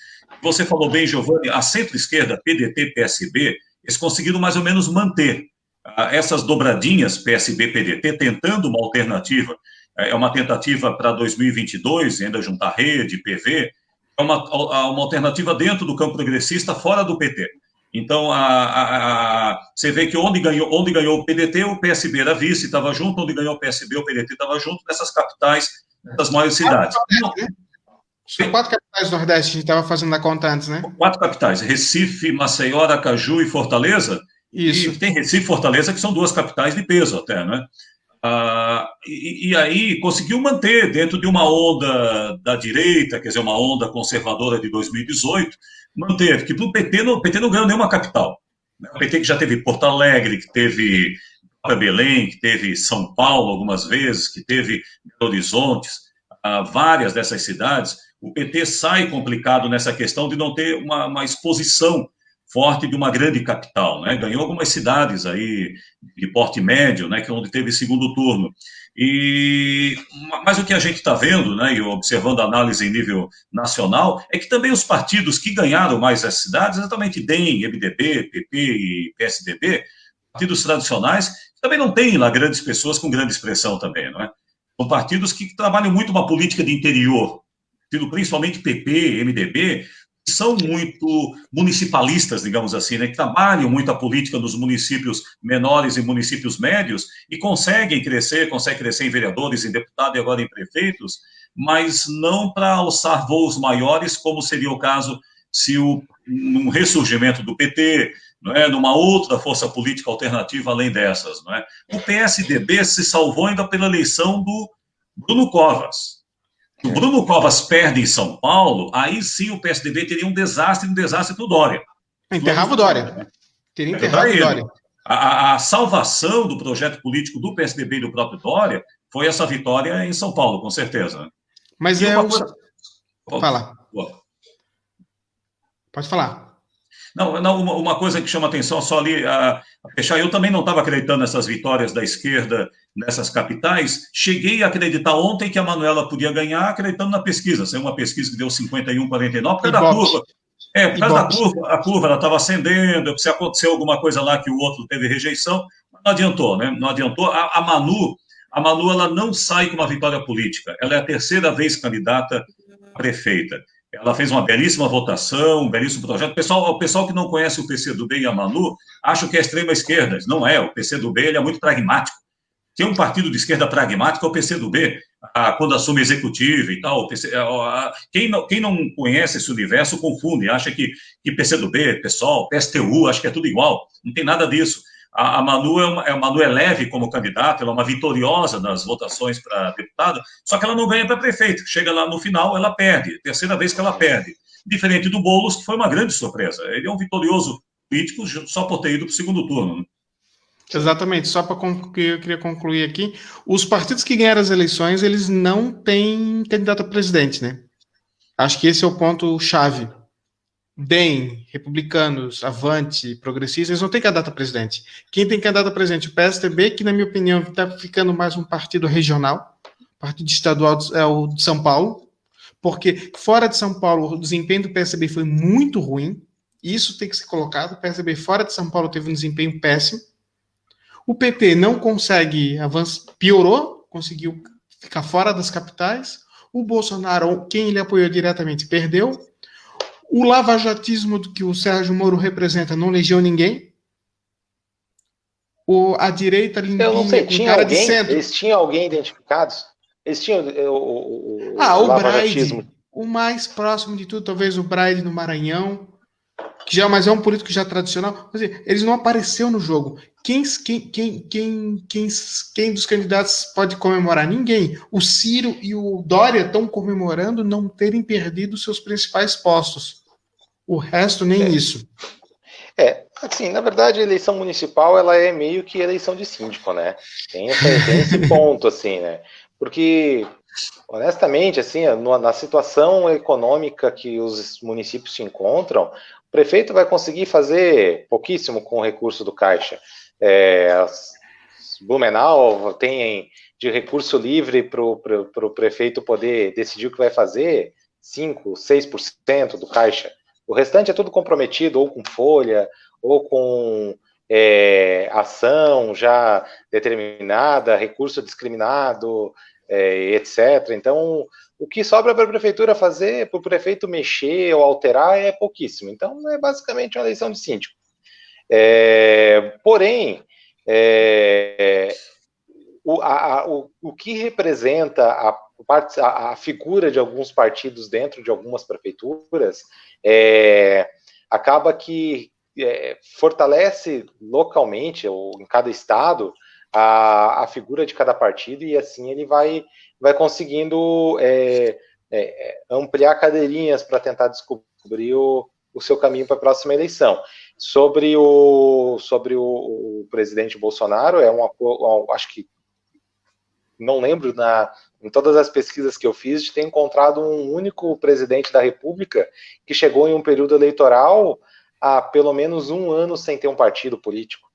Você falou bem, Giovanni, a centro-esquerda, PDT, PSB, eles conseguiram mais ou menos manter essas dobradinhas PSB-PDT, tentando uma alternativa, é uma tentativa para 2022, ainda juntar rede, PV, é uma alternativa dentro do campo progressista, fora do PT. Então, você vê que onde ganhou o PDT, o PSB era vice, estava junto, onde ganhou o PSB, o PDT estava junto, nessas capitais, das maiores cidades. São 4 capitais do Nordeste, a gente estava fazendo a conta antes, né? 4 capitais, Recife, Maceió, Aracaju e Fortaleza. Isso. E tem Recife e Fortaleza, que são 2 capitais de peso até, né? E aí conseguiu manter dentro de uma onda da direita, quer dizer, uma onda conservadora de 2018, manteve, que o PT não ganhou nenhuma capital. O PT que já teve Porto Alegre, que teve Belém, que teve São Paulo algumas vezes, que teve Belo Horizonte, várias dessas cidades, o PT sai complicado nessa questão de não ter uma exposição forte de uma grande capital, né? Ganhou algumas cidades aí de porte médio, né? Que é onde teve segundo turno. Mas o que a gente está vendo, né? E observando a análise em nível nacional, é que também os partidos que ganharam mais as cidades, exatamente DEM, MDB, PP e PSDB, partidos tradicionais, também não têm lá grandes pessoas com grande expressão também, não é? São partidos que trabalham muito uma política de interior, principalmente PP, MDB, que são muito municipalistas, digamos assim, né, que trabalham muito a política nos municípios menores e municípios médios e conseguem crescer em vereadores, em deputados e agora em prefeitos, mas não para alçar voos maiores, como seria o caso se num ressurgimento do PT, não é, numa outra força política alternativa além dessas, não é? O PSDB se salvou ainda pela eleição do Bruno Covas. Se o Bruno Covas perde em São Paulo, aí sim o PSDB teria um desastre para o Dória. Enterrava o Dória. Teria enterrado o Dória. A salvação do projeto político do PSDB e do próprio Dória foi essa vitória em São Paulo, com certeza. Mas Fala. Pode falar. Não, uma coisa que chama atenção só ali, a fechar, eu também não estava acreditando nessas vitórias da esquerda nessas capitais, cheguei a acreditar ontem que a Manuela podia ganhar, acreditando na pesquisa, saiu uma pesquisa que deu 51,49, por causa da curva. Por causa da curva, a curva ela estava ascendendo, se aconteceu alguma coisa lá que o outro teve rejeição, não adiantou, né? Não adiantou. A Manu, ela não sai com uma vitória política, ela é a terceira vez candidata a prefeita. Ela fez uma belíssima votação, um belíssimo projeto. O pessoal que não conhece o PCdoB e a Manu acha que é extrema-esquerda. Não é, o PCdoB ele é muito pragmático. Tem um partido de esquerda pragmático, é o PCdoB, quando assume executivo e tal. Quem não conhece esse universo confunde, acha que PCdoB, PSOL, PSTU, acho que é tudo igual. Não tem nada disso. A Manu é leve como candidata, ela é uma vitoriosa nas votações para deputado, só que ela não ganha para prefeito. Chega lá no final, ela perde. Terceira vez que ela perde. Diferente do Boulos, que foi uma grande surpresa. Ele é um vitorioso político só por ter ido para o segundo turno. Né? Exatamente. Só para concluir, eu queria concluir aqui. Os partidos que ganharam as eleições, eles não têm candidato a presidente, né? Acho que esse é o ponto-chave. DEM, republicanos, Avante, progressistas, eles não têm candidato a presidente. Quem tem candidato a presidente? O PSDB, que, na minha opinião, está ficando mais um partido regional, partido estadual é o de São Paulo, porque fora de São Paulo, o desempenho do PSDB foi muito ruim, isso tem que ser colocado, o PSDB fora de São Paulo teve um desempenho péssimo, o PT não consegue avançar, piorou, conseguiu ficar fora das capitais, o Bolsonaro, quem ele apoiou diretamente, perdeu. O lavajatismo que o Sérgio Moro representa não elegeu ninguém. A direita limpinha, eu não sei, com cara de centro. Eles tinham alguém identificados? Eles tinham o lavajatismo. Braide, o mais próximo de tudo, talvez o Braide no Maranhão, mas é um político já tradicional. Mas, eles não apareceu no jogo. Quem dos candidatos pode comemorar? Ninguém. O Ciro e o Dória estão comemorando não terem perdido seus principais postos. O resto, nem isso. Assim, na verdade, a eleição municipal, ela é meio que eleição de síndico, né? Tem esse ponto, assim, né? Porque Honestamente, assim, na situação econômica que os municípios se encontram, o prefeito vai conseguir fazer pouquíssimo com o recurso do Caixa. Blumenau tem de recurso livre para o prefeito poder decidir o que vai fazer, 5%, 6% do Caixa. O restante é tudo comprometido, ou com folha, ou com ação já determinada, recurso discriminado, etc. Então, o que sobra para a prefeitura fazer, para o prefeito mexer ou alterar, é pouquíssimo. Então, é basicamente uma eleição de síndico. Porém, o que representa a figura de alguns partidos dentro de algumas prefeituras acaba que fortalece localmente, ou em cada estado, a figura de cada partido, e assim ele vai conseguindo ampliar cadeirinhas para tentar descobrir o seu caminho para a próxima eleição. Sobre o presidente Bolsonaro, acho que não lembro, em todas as pesquisas que eu fiz, de ter encontrado um único presidente da República que chegou em um período eleitoral há pelo menos 1 ano sem ter um partido político,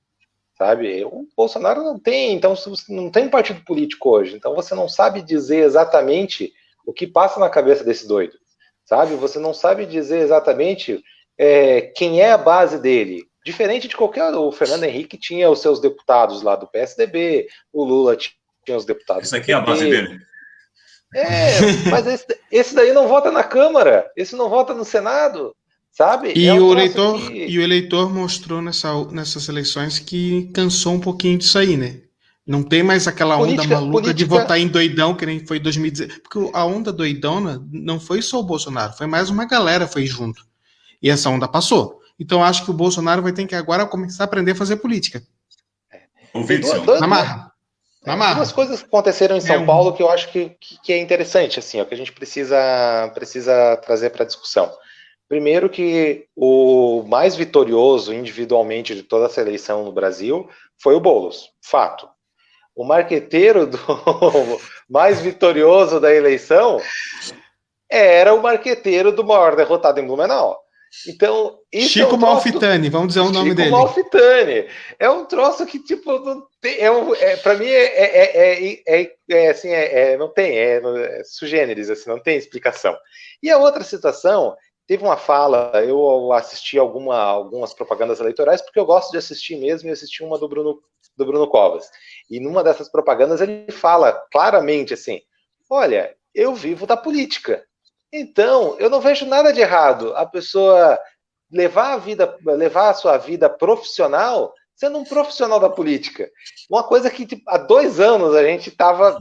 sabe? O Bolsonaro não tem, então não tem um partido político hoje, então você não sabe dizer exatamente o que passa na cabeça desse doido, sabe? Você não sabe dizer exatamente quem é a base dele. Diferente de o Fernando Henrique tinha os seus deputados lá do PSDB, o Lula tinha os deputados. Isso aqui é a base dele. Mas esse daí não vota na Câmara, esse não vota no Senado, sabe? E o eleitor mostrou nessas eleições que cansou um pouquinho disso aí, né? Não tem mais aquela onda maluca de votar em doidão, que nem foi em 2016. Porque a onda doidona não foi só o Bolsonaro, foi mais uma galera foi junto. E essa onda passou. Então acho que o Bolsonaro vai ter que agora começar a aprender a fazer política. Na marra. Duas coisas que aconteceram em São Paulo que eu acho que é interessante, assim, que a gente precisa trazer para a discussão. Primeiro, que o mais vitorioso individualmente de toda essa eleição no Brasil foi o Boulos, fato. O marqueteiro mais vitorioso da eleição era o marqueteiro do maior derrotado em Blumenau. Então, isso Chico Malfitani, vamos dizer o nome dele. Chico Malfitani. É um troço que, tipo, não tem, para mim não tem, sugêneres, assim, não tem explicação. E a outra situação, teve uma fala, eu assisti algumas propagandas eleitorais, porque eu gosto de assistir mesmo, e assisti uma do Bruno Covas. E numa dessas propagandas ele fala claramente assim, olha, eu vivo da política. Então, eu não vejo nada de errado a pessoa levar a sua vida profissional sendo um profissional da política. Uma coisa que tipo, há 2 anos a gente estava...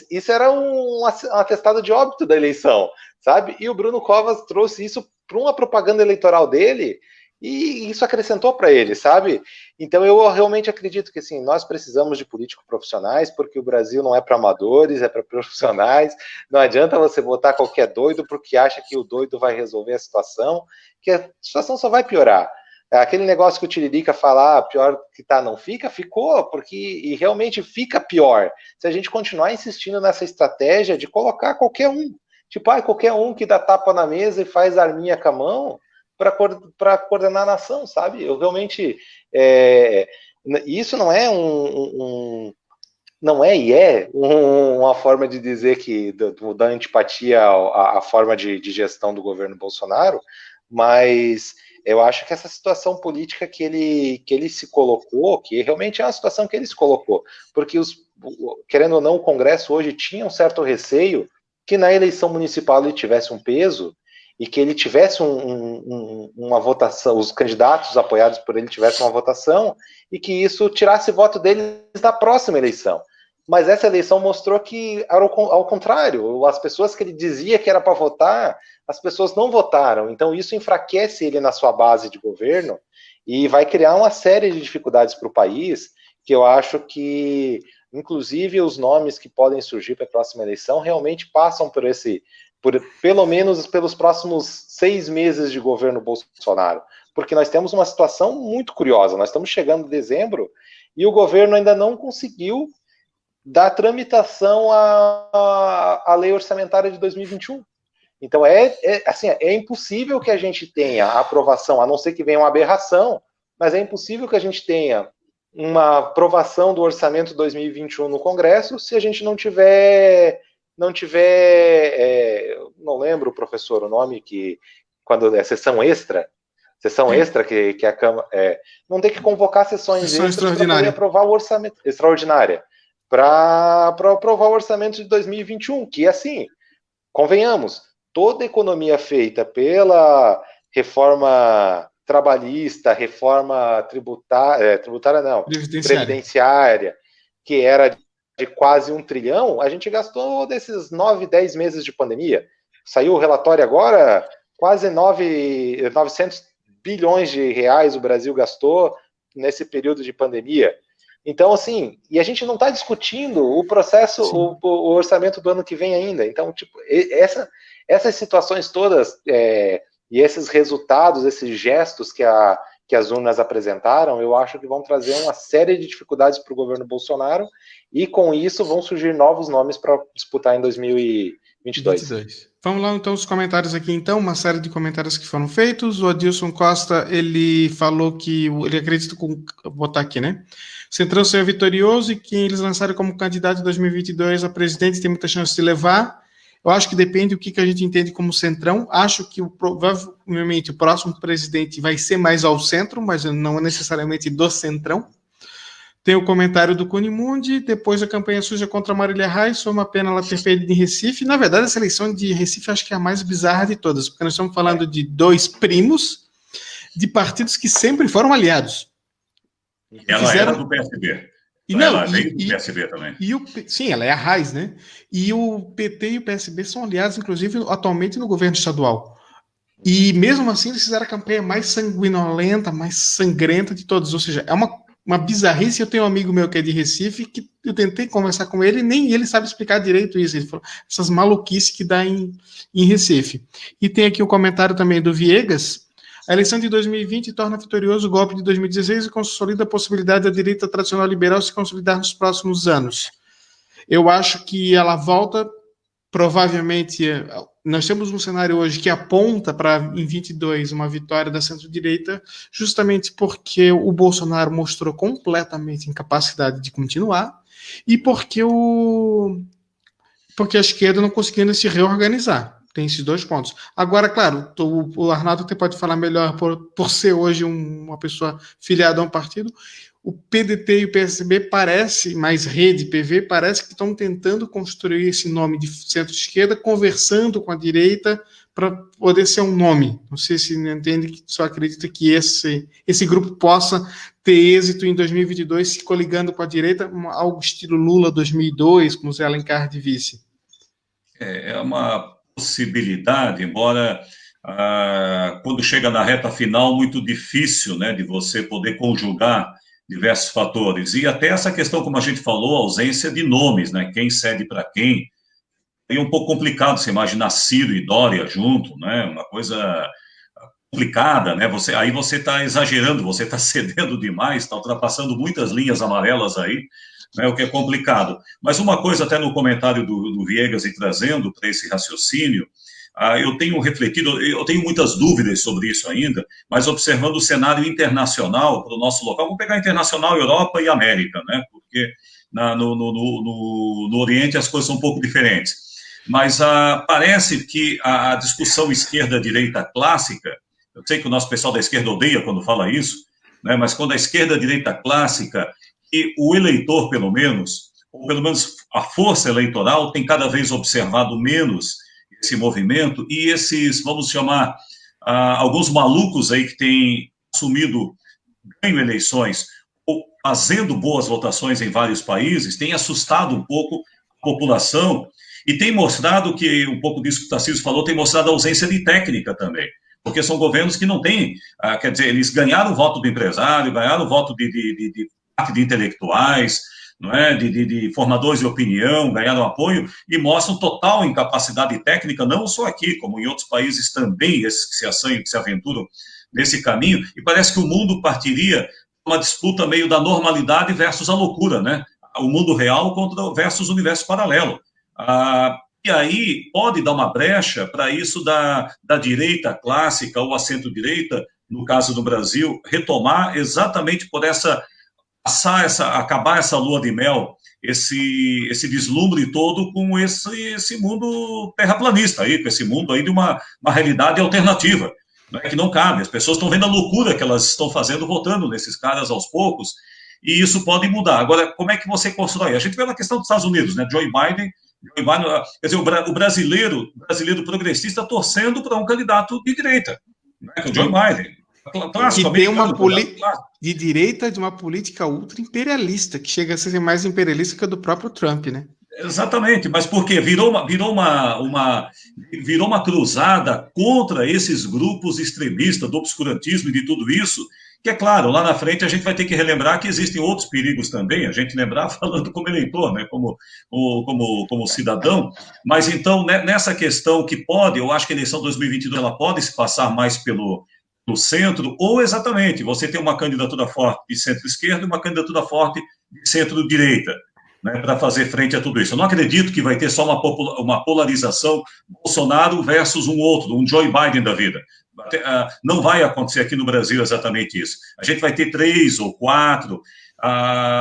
Isso era um atestado de óbito da eleição, sabe? E o Bruno Covas trouxe isso para uma propaganda eleitoral dele e isso acrescentou para ele, sabe? Então eu realmente acredito que assim, nós precisamos de políticos profissionais, porque o Brasil não é para amadores, é para profissionais. Não adianta você botar qualquer doido porque acha que o doido vai resolver a situação, que a situação só vai piorar. Aquele negócio que o Tiririca fala, pior que tá não fica, ficou, e realmente fica pior se a gente continuar insistindo nessa estratégia de colocar qualquer um, tipo, qualquer um que dá tapa na mesa e faz arminha com a mão para coordenar a nação, sabe? Eu realmente... isso não é uma forma de dizer que da antipatia à forma de gestão do governo Bolsonaro, mas eu acho que essa situação política que ele se colocou, que realmente é uma situação que ele se colocou, porque querendo ou não, o Congresso hoje tinha um certo receio que na eleição municipal ele tivesse um peso e que ele tivesse uma votação, os candidatos apoiados por ele tivessem uma votação e que isso tirasse voto deles da próxima eleição. Mas essa eleição mostrou que era ao contrário, as pessoas que ele dizia que era para votar, as pessoas não votaram. Então isso enfraquece ele na sua base de governo e vai criar uma série de dificuldades para o país, que eu acho que, inclusive, os nomes que podem surgir para a próxima eleição realmente passam pelo menos pelos próximos 6 meses de governo Bolsonaro, porque nós temos uma situação muito curiosa, nós estamos chegando em dezembro e o governo ainda não conseguiu da tramitação à lei orçamentária de 2021. Então, assim, é impossível que a gente tenha a aprovação, a não ser que venha uma aberração, mas é impossível que a gente tenha uma aprovação do orçamento 2021 no Congresso se a gente não tiver, não lembro, professor, o nome, que quando é sessão extra que a Câmara não tem que convocar sessões extras para poder aprovar o orçamento extraordinária, para aprovar o orçamento de 2021, que assim, convenhamos, toda a economia feita pela reforma trabalhista, reforma tributária não, previdenciária, que era de quase 1 trilhão, a gente gastou desses 9, 10 meses de pandemia. Saiu o relatório agora, quase 900 bilhões de reais o Brasil gastou nesse período de pandemia. Então, assim, e a gente não está discutindo o processo, o orçamento do ano que vem ainda. Então, tipo, essas situações todas e esses resultados, esses gestos que as urnas apresentaram, eu acho que vão trazer uma série de dificuldades para o governo Bolsonaro, e com isso vão surgir novos nomes para disputar em 2022. Vamos lá, então, os comentários aqui, então, uma série de comentários que foram feitos. O Adilson Costa, ele falou que ele acredita, vou botar aqui, né? O Centrão será vitorioso e quem eles lançaram como candidato em 2022 a presidente tem muita chance de levar. Eu acho que depende do que a gente entende como centrão. Acho que provavelmente o próximo presidente vai ser mais ao centro, mas não necessariamente do centrão. Tem o comentário do Cunimundi, depois a campanha suja contra a Marília Reis, foi uma pena ela ter perdido em Recife. Na verdade, a eleição de Recife acho que é a mais bizarra de todas, porque nós estamos falando de dois primos de partidos que sempre foram aliados. Ela era do PSB. Ela veio do PSB também. Sim, ela é a Reis, né? E o PT e o PSB são aliados, inclusive, atualmente no governo estadual. E mesmo assim, eles fizeram a campanha mais sanguinolenta, mais sangrenta de todos. Ou seja, é uma bizarrice. Eu tenho um amigo meu que é de Recife, que eu tentei conversar com ele, nem ele sabe explicar direito isso. Ele falou, essas maluquices que dá em Recife. E tem aqui o comentário também do Viegas. A eleição de 2020 torna vitorioso o golpe de 2016 e consolida a possibilidade da direita tradicional liberal se consolidar nos próximos anos. Eu acho que ela volta, provavelmente, nós temos um cenário hoje que aponta para, em 22, uma vitória da centro-direita, justamente porque o Bolsonaro mostrou completamente incapacidade de continuar e porque a esquerda não conseguiu se reorganizar. Tem esses dois pontos. Agora, claro, o Arnaldo até pode falar melhor por ser hoje uma pessoa filiada a um partido. O PDT e o PSB parece, mais Rede, PV, parece que estão tentando construir esse nome de centro-esquerda, conversando com a direita para poder ser um nome. Não sei se entende, que só acredita que esse grupo possa ter êxito em 2022, se coligando com a direita, algo estilo Lula 2002, com Zé Alencar de vice. É uma possibilidade, embora quando chega na reta final, muito difícil, né, de você poder conjugar diversos fatores. E até essa questão, como a gente falou, a ausência de nomes, né, quem cede para quem. É um pouco complicado você imaginar Ciro e Dória junto, né, uma coisa complicada, né, aí você está exagerando, você está cedendo demais, está ultrapassando muitas linhas amarelas aí, né, o que é complicado. Mas uma coisa, até no comentário do Viegas e trazendo para esse raciocínio, eu tenho refletido, eu tenho muitas dúvidas sobre isso ainda, mas observando o cenário internacional para o nosso local, vamos pegar internacional, Europa e América, né, porque no Oriente as coisas são um pouco diferentes. Mas parece que a discussão esquerda-direita clássica, eu sei que o nosso pessoal da esquerda odeia quando fala isso, né, mas quando a esquerda-direita clássica, e o eleitor, pelo menos, ou pelo menos a força eleitoral, tem cada vez observado menos esse movimento, e esses, vamos chamar, alguns malucos aí que têm assumido ganho eleições, ou fazendo boas votações em vários países, têm assustado um pouco a população, e tem mostrado que, um pouco disso que o Tarcísio falou, tem mostrado a ausência de técnica também, porque são governos que não têm, quer dizer, eles ganharam o voto do empresário, ganharam o voto de intelectuais, não é? de formadores de opinião, ganharam apoio e mostram total incapacidade técnica, não só aqui, como em outros países também, esses que se assanham, que se aventuram nesse caminho, e parece que o mundo partiria uma disputa meio da normalidade versus a loucura, né? o mundo real versus o universo paralelo. E aí pode dar uma brecha para isso da direita clássica ou a centro-direita, no caso do Brasil, retomar exatamente por acabar essa lua de mel, esse vislumbre todo com esse mundo terraplanista, aí, com esse mundo aí de uma realidade alternativa, né, que não cabe. As pessoas estão vendo a loucura que elas estão fazendo, votando nesses caras aos poucos, e isso pode mudar. Agora, como é que você constrói? A gente vê na questão dos Estados Unidos, né? Joe Biden, quer dizer, o brasileiro progressista torcendo para um candidato de direita, né, que é o Joe Biden. Que tem uma de direita, de uma política ultra-imperialista, que chega a ser mais imperialista que a do próprio Trump, né? Exatamente, mas por quê? Virou uma cruzada contra esses grupos extremistas do obscurantismo e de tudo isso, que é claro, lá na frente a gente vai ter que relembrar que existem outros perigos também, a gente lembrar falando como eleitor, né, como cidadão, mas então nessa questão que eu acho que a eleição 2022 ela pode se passar mais pelo centro, ou exatamente, você tem uma candidatura forte de centro-esquerda e uma candidatura forte de centro-direita, né, para fazer frente a tudo isso. Eu não acredito que vai ter só uma polarização Bolsonaro versus um outro, um Joe Biden da vida. Não vai acontecer aqui no Brasil exatamente isso. A gente vai ter 3 ou 4.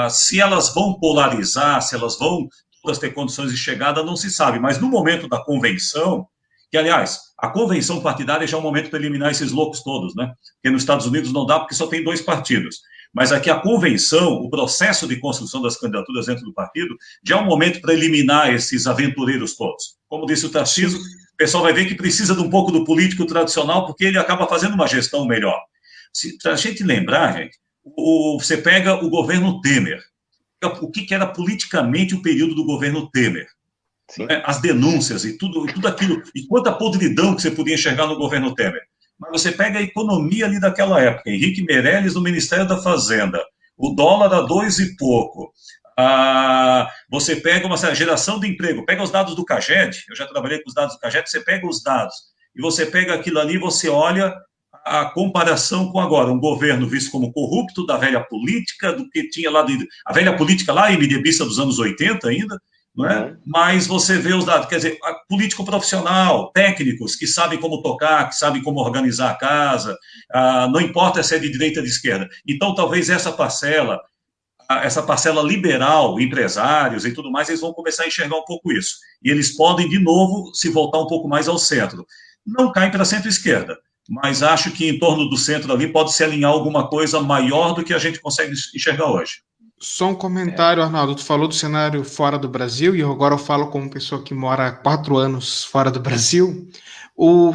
Se elas vão polarizar, se elas vão todas ter condições de chegada, não se sabe. Mas no momento da convenção, que, aliás, a convenção partidária já é um momento para eliminar esses loucos todos, né? Porque nos Estados Unidos não dá porque só tem 2 partidos. Mas aqui a convenção, o processo de construção das candidaturas dentro do partido, já é um momento para eliminar esses aventureiros todos. Como disse o Tarcísio, o pessoal vai ver que precisa de um pouco do político tradicional, porque ele acaba fazendo uma gestão melhor. Se a gente lembrar, gente, você pega o governo Temer. O que era politicamente o período do governo Temer? Né? As denúncias e tudo aquilo, e quanta podridão que você podia enxergar no governo Temer. Mas você pega a economia ali daquela época, Henrique Meirelles no Ministério da Fazenda, o dólar a 2 e pouco, você pega uma geração de emprego, pega os dados do CAGED, eu já trabalhei com os dados do CAGED, você pega os dados, e você pega aquilo ali, você olha a comparação com agora, um governo visto como corrupto, da velha política, do que tinha lá, a velha política lá, MDBista dos anos 80 ainda, não é? Mas você vê os dados, quer dizer, político profissional, técnicos que sabem como tocar, que sabem como organizar a casa, não importa se é de direita ou de esquerda. Então, talvez essa parcela liberal, empresários e tudo mais, eles vão começar a enxergar um pouco isso. E eles podem, de novo, se voltar um pouco mais ao centro. Não cai para a centro-esquerda, mas acho que em torno do centro ali pode se alinhar alguma coisa maior do que a gente consegue enxergar hoje. Só um comentário, Arnaldo, tu falou do cenário fora do Brasil, e agora eu falo como pessoa que mora há 4 anos fora do Brasil.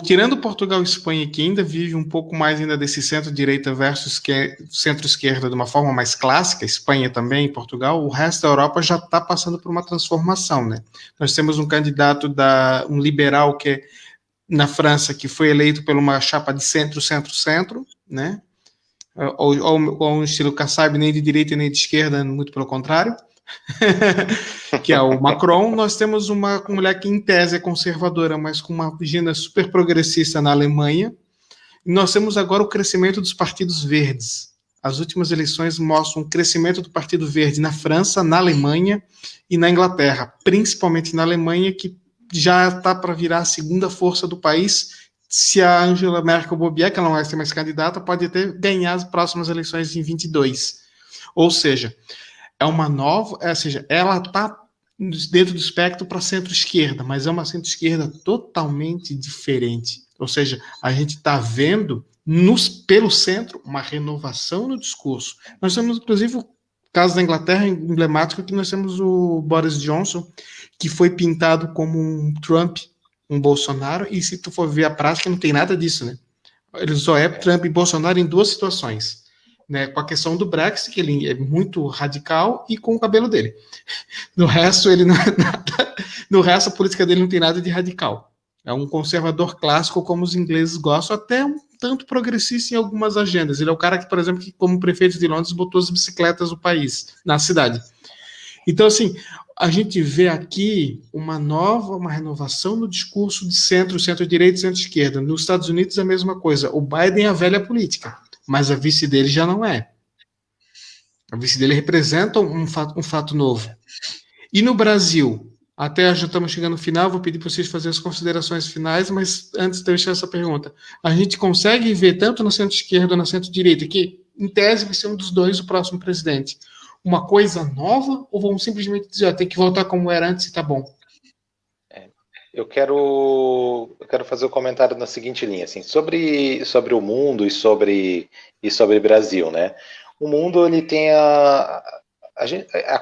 Tirando Portugal e Espanha, que ainda vive um pouco mais ainda desse centro-direita versus centro-esquerda de uma forma mais clássica, Espanha também, Portugal, o resto da Europa já está passando por uma transformação, né? Nós temos um candidato, um liberal, que é na França, que foi eleito por uma chapa de centro-centro-centro, né? Ou um estilo Kassab, nem de direita nem de esquerda, muito pelo contrário, que é o Macron. Nós temos uma mulher que em tese é conservadora, mas com uma agenda super progressista na Alemanha. E nós temos agora o crescimento dos partidos verdes. As últimas eleições mostram um crescimento do Partido Verde na França, na Alemanha e na Inglaterra, principalmente na Alemanha, que já está para virar a segunda força do país. Se a Angela Merkel bobear, que ela não vai ser mais candidata, pode até ganhar as próximas eleições em 22. Ou seja, ela está dentro do espectro para centro-esquerda, mas é uma centro-esquerda totalmente diferente. Ou seja, a gente está vendo pelo centro uma renovação no discurso. Nós temos, inclusive, o caso da Inglaterra emblemático, que nós temos o Boris Johnson, que foi pintado como um Trump, um Bolsonaro, e se tu for ver a prática, não tem nada disso, né? Ele só é Trump e Bolsonaro em 2 situações, né? Com a questão do Brexit, que ele é muito radical, e com o cabelo dele. No resto, ele não é nada. No resto, a política dele não tem nada de radical. É um conservador clássico, como os ingleses gostam, até um tanto progressista em algumas agendas. Ele é o cara que, por exemplo, que como prefeito de Londres, botou as bicicletas do país, na cidade. Então, assim, a gente vê aqui uma renovação no discurso de centro-direita e centro-esquerda. Nos Estados Unidos, a mesma coisa. O Biden é a velha política, mas a vice dele já não é. A vice dele representa um fato novo. E no Brasil, até já estamos chegando no final, vou pedir para vocês fazerem as considerações finais, mas antes de deixar essa pergunta, a gente consegue ver tanto no centro-esquerda ou no centro-direita, que em tese vai ser um dos dois o próximo presidente, uma coisa nova, ou vamos simplesmente dizer, tem que voltar como era antes e tá bom? Eu quero fazer o comentário na seguinte linha, assim, sobre o mundo e sobre o Brasil, né? O mundo, ele tem a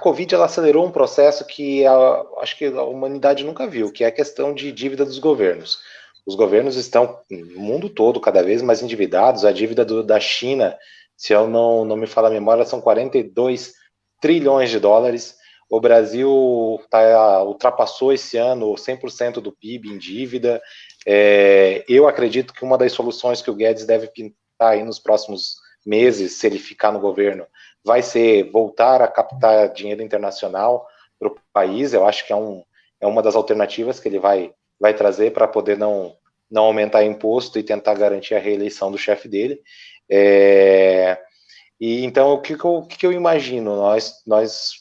Covid, ela acelerou um processo que acho que a humanidade nunca viu, que é a questão de dívida dos governos. Os governos estão, no mundo todo, cada vez mais endividados. A dívida da China, se eu não me falo a memória, são 42 trilhões de dólares. O Brasil ultrapassou esse ano 100% do PIB em dívida. Eu acredito que uma das soluções que o Guedes deve pintar aí nos próximos meses, se ele ficar no governo, vai ser voltar a captar dinheiro internacional para o país. Eu acho que é uma das alternativas que ele vai trazer para poder não aumentar imposto e tentar garantir a reeleição do chefe dele. E então, o que eu imagino? Nós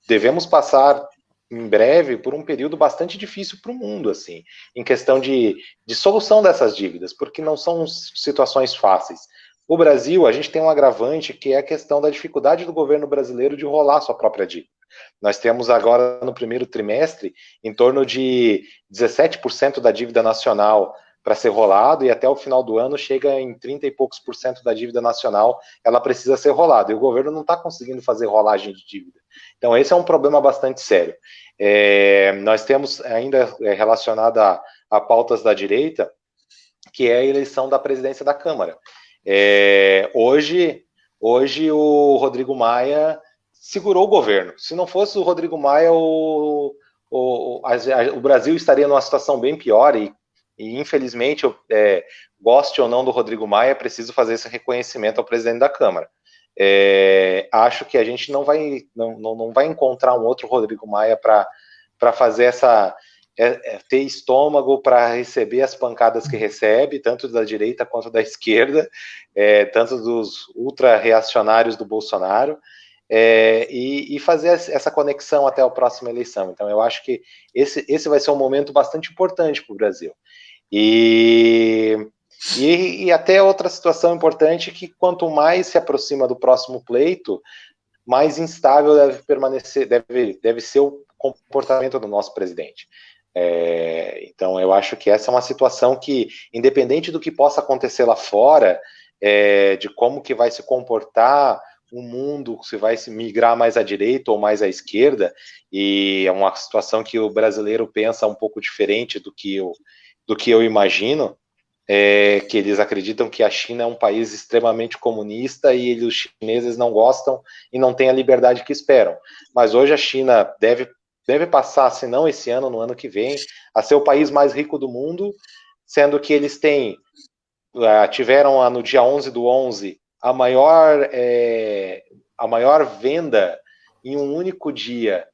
devemos passar em breve por um período bastante difícil para o mundo, assim, em questão de solução dessas dívidas, porque não são situações fáceis. O Brasil, a gente tem um agravante que é a questão da dificuldade do governo brasileiro de rolar sua própria dívida. Nós temos agora, no primeiro trimestre, em torno de 17% da dívida nacional para ser rolado, e até o final do ano chega em 30 e poucos por cento da dívida nacional, ela precisa ser rolada, e o governo não está conseguindo fazer rolagem de dívida. Então, esse é um problema bastante sério. Nós temos ainda relacionado a pautas da direita, que é a eleição da presidência da Câmara. Hoje o Rodrigo Maia segurou o governo. Se não fosse o Rodrigo Maia, o Brasil estaria numa situação bem pior, e infelizmente, goste ou não do Rodrigo Maia, é preciso fazer esse reconhecimento ao presidente da Câmara. Acho que a gente não vai encontrar um outro Rodrigo Maia para fazer ter estômago para receber as pancadas que recebe, tanto da direita quanto da esquerda, tanto dos ultra-reacionários do Bolsonaro, e fazer essa conexão até a próxima eleição. Então, eu acho que esse vai ser um momento bastante importante para o Brasil. E até outra situação importante, que quanto mais se aproxima do próximo pleito, mais instável deve ser o comportamento do nosso presidente. Então, eu acho que essa é uma situação que, independente do que possa acontecer lá fora, de como que vai se comportar o mundo, se vai se migrar mais à direita ou mais à esquerda, e é uma situação que o brasileiro pensa um pouco diferente do que eu imagino, que eles acreditam que a China é um país extremamente comunista e os chineses não gostam e não têm a liberdade que esperam. Mas hoje a China deve passar, se não esse ano, no ano que vem, a ser o país mais rico do mundo, sendo que eles tiveram no dia 11/11 a maior venda em um único dia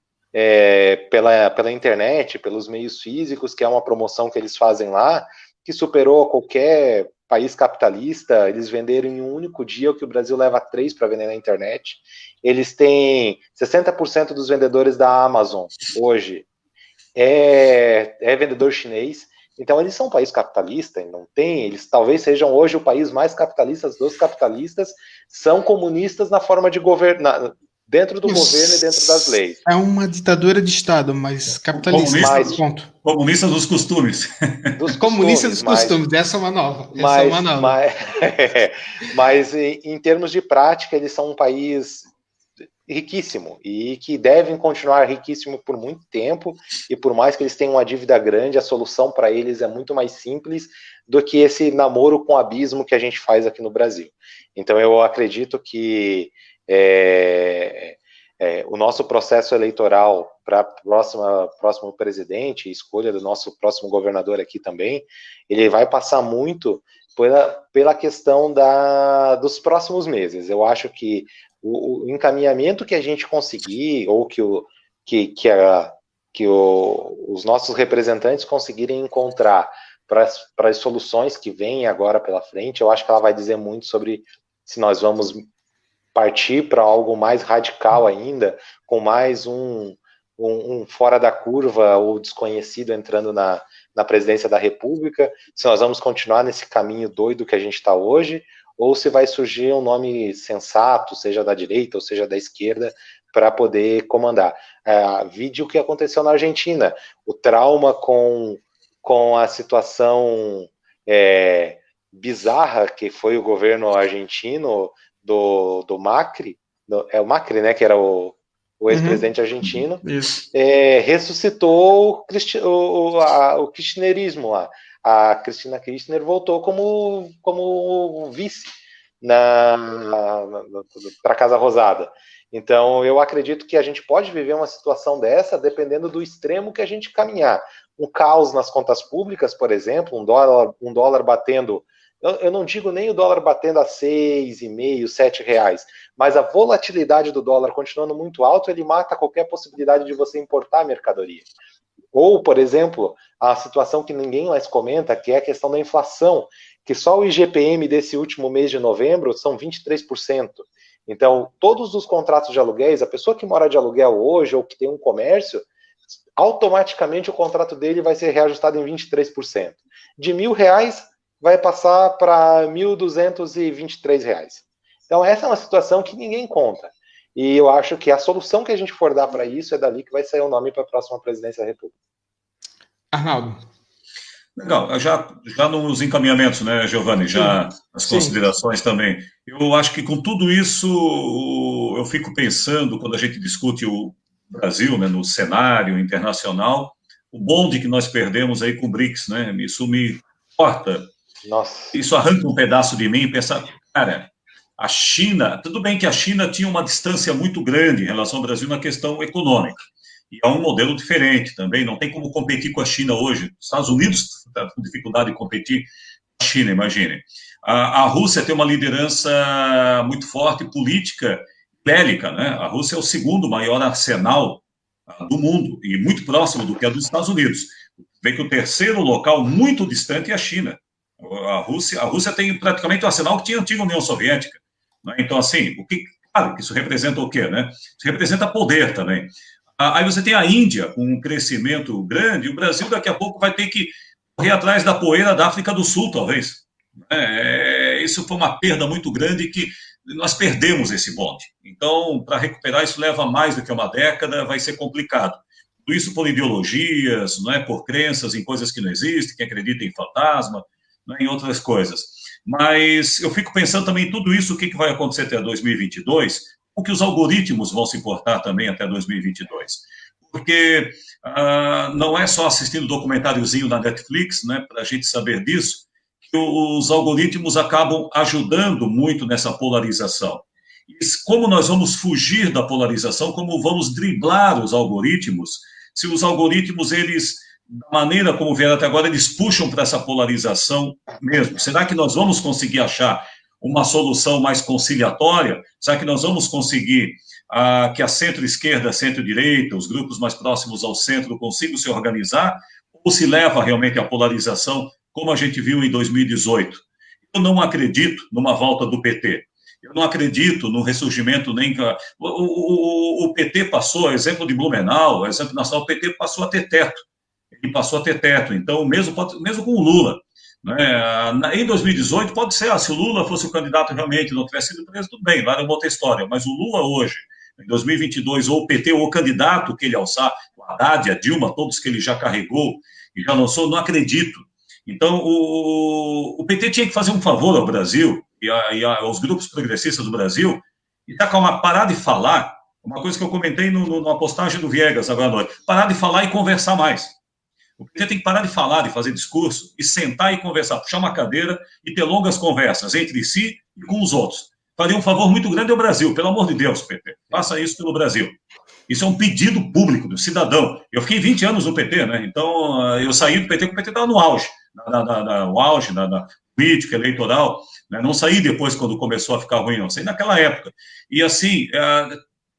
pela internet, pelos meios físicos, que é uma promoção que eles fazem lá, que superou qualquer país capitalista. Eles venderam em um único dia o que o Brasil leva 3 para vender na internet. Eles têm 60% dos vendedores da Amazon hoje é vendedor chinês. Então, eles são um país capitalista, eles talvez sejam hoje o país mais capitalista dos capitalistas, são comunistas na forma de governar, dentro do governo e dentro das leis. É uma ditadura de Estado, mas capitalista. Comunista dos costumes. Comunista dos costumes, essa é uma nova. Mas em termos de prática, eles são um país riquíssimo, e que devem continuar riquíssimo por muito tempo, e por mais que eles tenham uma dívida grande, a solução para eles é muito mais simples do que esse namoro com abismo que a gente faz aqui no Brasil. Então, eu acredito que o nosso processo eleitoral para próximo presidente, escolha do nosso próximo governador aqui também, ele vai passar muito pela questão dos próximos meses. Eu acho que o encaminhamento que a gente conseguir, ou que os nossos representantes conseguirem encontrar para as soluções que vêm agora pela frente, eu acho que ela vai dizer muito sobre se nós vamos partir para algo mais radical ainda, com mais um fora da curva ou desconhecido entrando na presidência da República, se nós vamos continuar nesse caminho doido que a gente está hoje, ou se vai surgir um nome sensato, seja da direita ou seja da esquerda, para poder comandar. Vide o que aconteceu na Argentina, o trauma com a situação bizarra que foi o governo argentino do Macri, é o Macri, né, que era o ex-presidente argentino, ressuscitou o kirchnerismo lá. A Cristina Kirchner voltou como vice para a Casa Rosada. Então, eu acredito que a gente pode viver uma situação dessa dependendo do extremo que a gente caminhar. Um caos nas contas públicas, por exemplo, um dólar batendo... Eu não digo nem o dólar batendo a 6,5, 7 reais, mas a volatilidade do dólar continuando muito alto, ele mata qualquer possibilidade de você importar mercadoria. Ou, por exemplo, a situação que ninguém mais comenta, que é a questão da inflação, que só o IGPM desse último mês de novembro são 23%. Então, todos os contratos de aluguéis, a pessoa que mora de aluguel hoje ou que tem um comércio, automaticamente o contrato dele vai ser reajustado em 23%. De R$1.000 vai passar para R$1.223. Então, essa é uma situação que ninguém conta. E eu acho que a solução que a gente for dar para isso é dali que vai sair o nome para a próxima presidência da República. Arnaldo. Legal, já nos encaminhamentos, né, Giovanni, já as considerações também. Eu acho que com tudo isso, eu fico pensando, quando a gente discute o Brasil, né, no cenário internacional, o bonde que nós perdemos aí com o BRICS, né, isso me corta. Nossa. Isso arranca um pedaço de mim e pensar, cara, a China, tudo bem que a China tinha uma distância muito grande em relação ao Brasil na questão econômica, e é um modelo diferente também, não tem como competir com a China hoje. Os Estados Unidos estão com dificuldade de competir com a China, imagine. A Rússia tem uma liderança muito forte, política, bélica, né? A Rússia é o segundo maior arsenal do mundo, e muito próximo do que é dos Estados Unidos. Vê que o terceiro local muito distante é a China. A Rússia tem praticamente o arsenal que tinha a antiga União Soviética. Né? Então, assim, claro que isso representa o quê? Né? Isso representa poder também. Aí você tem a Índia com um crescimento grande, e o Brasil daqui a pouco vai ter que correr atrás da poeira da África do Sul, talvez. Isso foi uma perda muito grande que nós perdemos esse bonde. Então, para recuperar isso leva mais do que uma década, vai ser complicado. Tudo isso por ideologias, não é? Por crenças em coisas que não existem, que acredita em fantasma, não é? Em outras coisas. Mas eu fico pensando também em tudo isso, o que vai acontecer até 2022, o que os algoritmos vão se importar também até 2022. Porque não é só assistindo documentáriozinho na Netflix, né, para a gente saber disso, que os algoritmos acabam ajudando muito nessa polarização. E como nós vamos fugir da polarização, como vamos driblar os algoritmos, se os algoritmos, eles, da maneira como vieram até agora, eles puxam para essa polarização mesmo. Será que nós vamos conseguir achar uma solução mais conciliatória? Será que nós vamos conseguir que a centro-esquerda, centro-direita, os grupos mais próximos ao centro consigam se organizar? Ou se leva realmente à polarização, como a gente viu em 2018? Eu não acredito numa volta do PT. Eu não acredito no ressurgimento nem... O PT passou, exemplo de Blumenau, exemplo nacional, o PT passou a ter teto. Ele passou a ter teto. Então, mesmo com o Lula, né? Em 2018, pode ser, se o Lula fosse o candidato realmente, não tivesse sido preso, tudo bem, lá era uma outra história, mas o Lula hoje, em 2022, ou o PT, ou o candidato que ele alçar, o Haddad, a Dilma, todos que ele já carregou e já lançou, não acredito. Então, o PT tinha que fazer um favor ao Brasil e aos grupos progressistas do Brasil e parar de falar, uma coisa que eu comentei numa postagem do Viegas agora à noite, parar de falar e conversar mais. O PT tem que parar de falar, de fazer discurso, e sentar e conversar, puxar uma cadeira e ter longas conversas entre si e com os outros. Faria um favor muito grande ao Brasil, pelo amor de Deus, PT. Faça isso pelo Brasil. Isso é um pedido público do cidadão. Eu fiquei 20 anos no PT, né? Então eu saí do PT, porque o PT estava no auge, no auge da política eleitoral. Né? Não saí depois, quando começou a ficar ruim, não. Saí naquela época. E assim...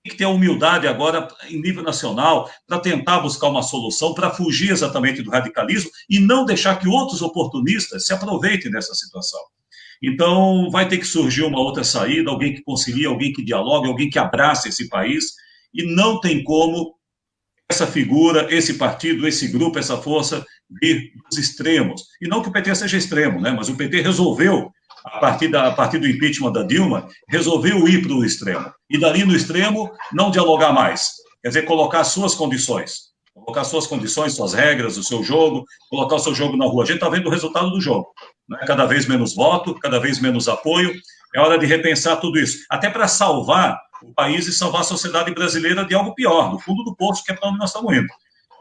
tem que ter a humildade agora, em nível nacional, para tentar buscar uma solução, para fugir exatamente do radicalismo e não deixar que outros oportunistas se aproveitem dessa situação. Então, vai ter que surgir uma outra saída, alguém que concilie, alguém que dialogue, alguém que abrace esse país, e não tem como essa figura, esse partido, esse grupo, essa força vir dos extremos. E não que o PT seja extremo, né? Mas o PT resolveu, a partir do impeachment da Dilma, resolveu ir para o extremo. E dali no extremo, não dialogar mais. Quer dizer, colocar suas condições. Colocar suas condições, suas regras, o seu jogo, colocar o seu jogo na rua. A gente está vendo o resultado do jogo. Né? Cada vez menos voto, cada vez menos apoio. É hora de repensar tudo isso. Até para salvar o país e salvar a sociedade brasileira de algo pior, do fundo do poço, que é para onde nós estamos indo.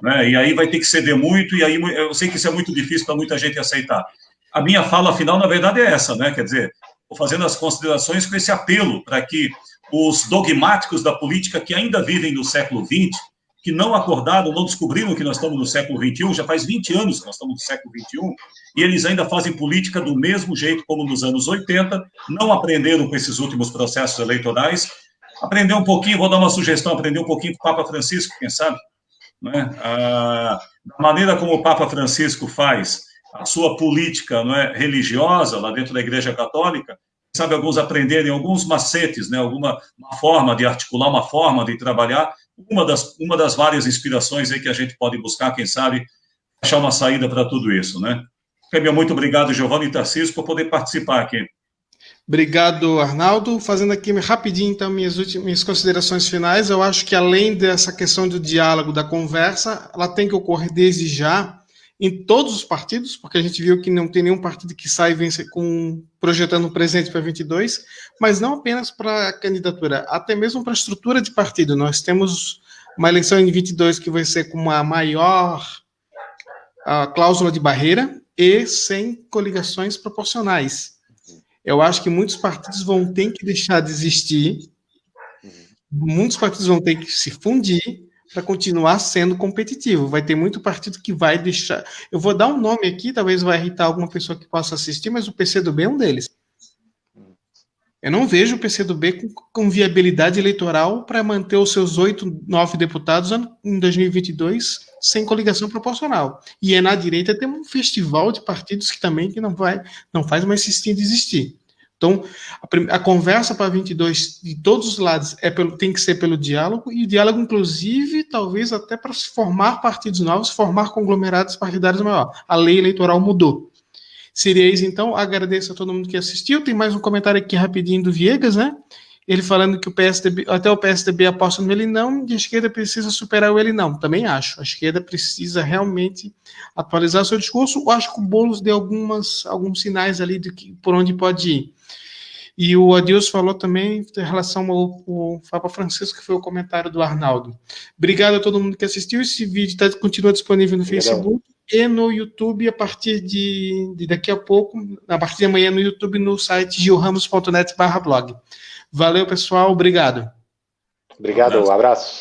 Né? E aí vai ter que ceder muito, e aí eu sei que isso é muito difícil para muita gente aceitar. A minha fala final, na verdade, é essa, né? Quer dizer, estou fazendo as considerações com esse apelo para que os dogmáticos da política que ainda vivem no século XX, que não acordaram, não descobriram que nós estamos no século XXI, já faz 20 anos que nós estamos no século XXI, e eles ainda fazem política do mesmo jeito como nos anos 80, não aprenderam com esses últimos processos eleitorais, aprender um pouquinho, vou dar uma sugestão, aprender um pouquinho com o Papa Francisco, quem sabe? Né? A maneira como o Papa Francisco faz a sua política, não é, religiosa lá dentro da Igreja Católica, sabe, alguns aprenderem alguns macetes, né, alguma uma forma de articular, uma forma de trabalhar, uma das várias inspirações aí que a gente pode buscar, quem sabe, achar uma saída para tudo isso, né? Muito obrigado, Giovanni e Tarcísio, por poder participar aqui. Obrigado, Arnaldo. Fazendo aqui rapidinho, então, minhas considerações finais. Eu acho que, além dessa questão do diálogo, da conversa, ela tem que ocorrer desde já em todos os partidos, porque a gente viu que não tem nenhum partido que sai projetando um presente para 22, mas não apenas para a candidatura, até mesmo para a estrutura de partido. Nós temos uma eleição em 22 que vai ser com uma maior cláusula de barreira e sem coligações proporcionais. Eu acho que muitos partidos vão ter que deixar de existir, muitos partidos vão ter que se fundir para continuar sendo competitivo. Vai ter muito partido que vai deixar... Eu vou dar um nome aqui, talvez vai irritar alguma pessoa que possa assistir, mas o PCdoB é um deles. Eu não vejo o PCdoB com viabilidade eleitoral para manter os seus 8, 9 deputados em 2022 sem coligação proporcional. E na direita tem um festival de partidos que também não faz mais insistir de existir. Então, a conversa para 22 de todos os lados tem que ser pelo diálogo, e o diálogo, inclusive, talvez até para se formar partidos novos, formar conglomerados partidários maior. A lei eleitoral mudou. Seria isso, então. Agradeço a todo mundo que assistiu. Tem mais um comentário aqui rapidinho do Viegas, né? Ele falando que até o PSDB aposta no ele não, e a esquerda precisa superar o ele não. Também acho. A esquerda precisa realmente atualizar o seu discurso. Eu acho que o Boulos deu alguns sinais ali por onde pode ir. E o Adilson falou também em relação ao Papa Francisco, que foi o comentário do Arnaldo. Obrigado a todo mundo que assistiu. Esse vídeo continua disponível no Facebook e no YouTube a partir de daqui a pouco, a partir de amanhã no YouTube, no site gilramos.net/blog. Valeu, pessoal. Obrigado. Obrigado. Abraço.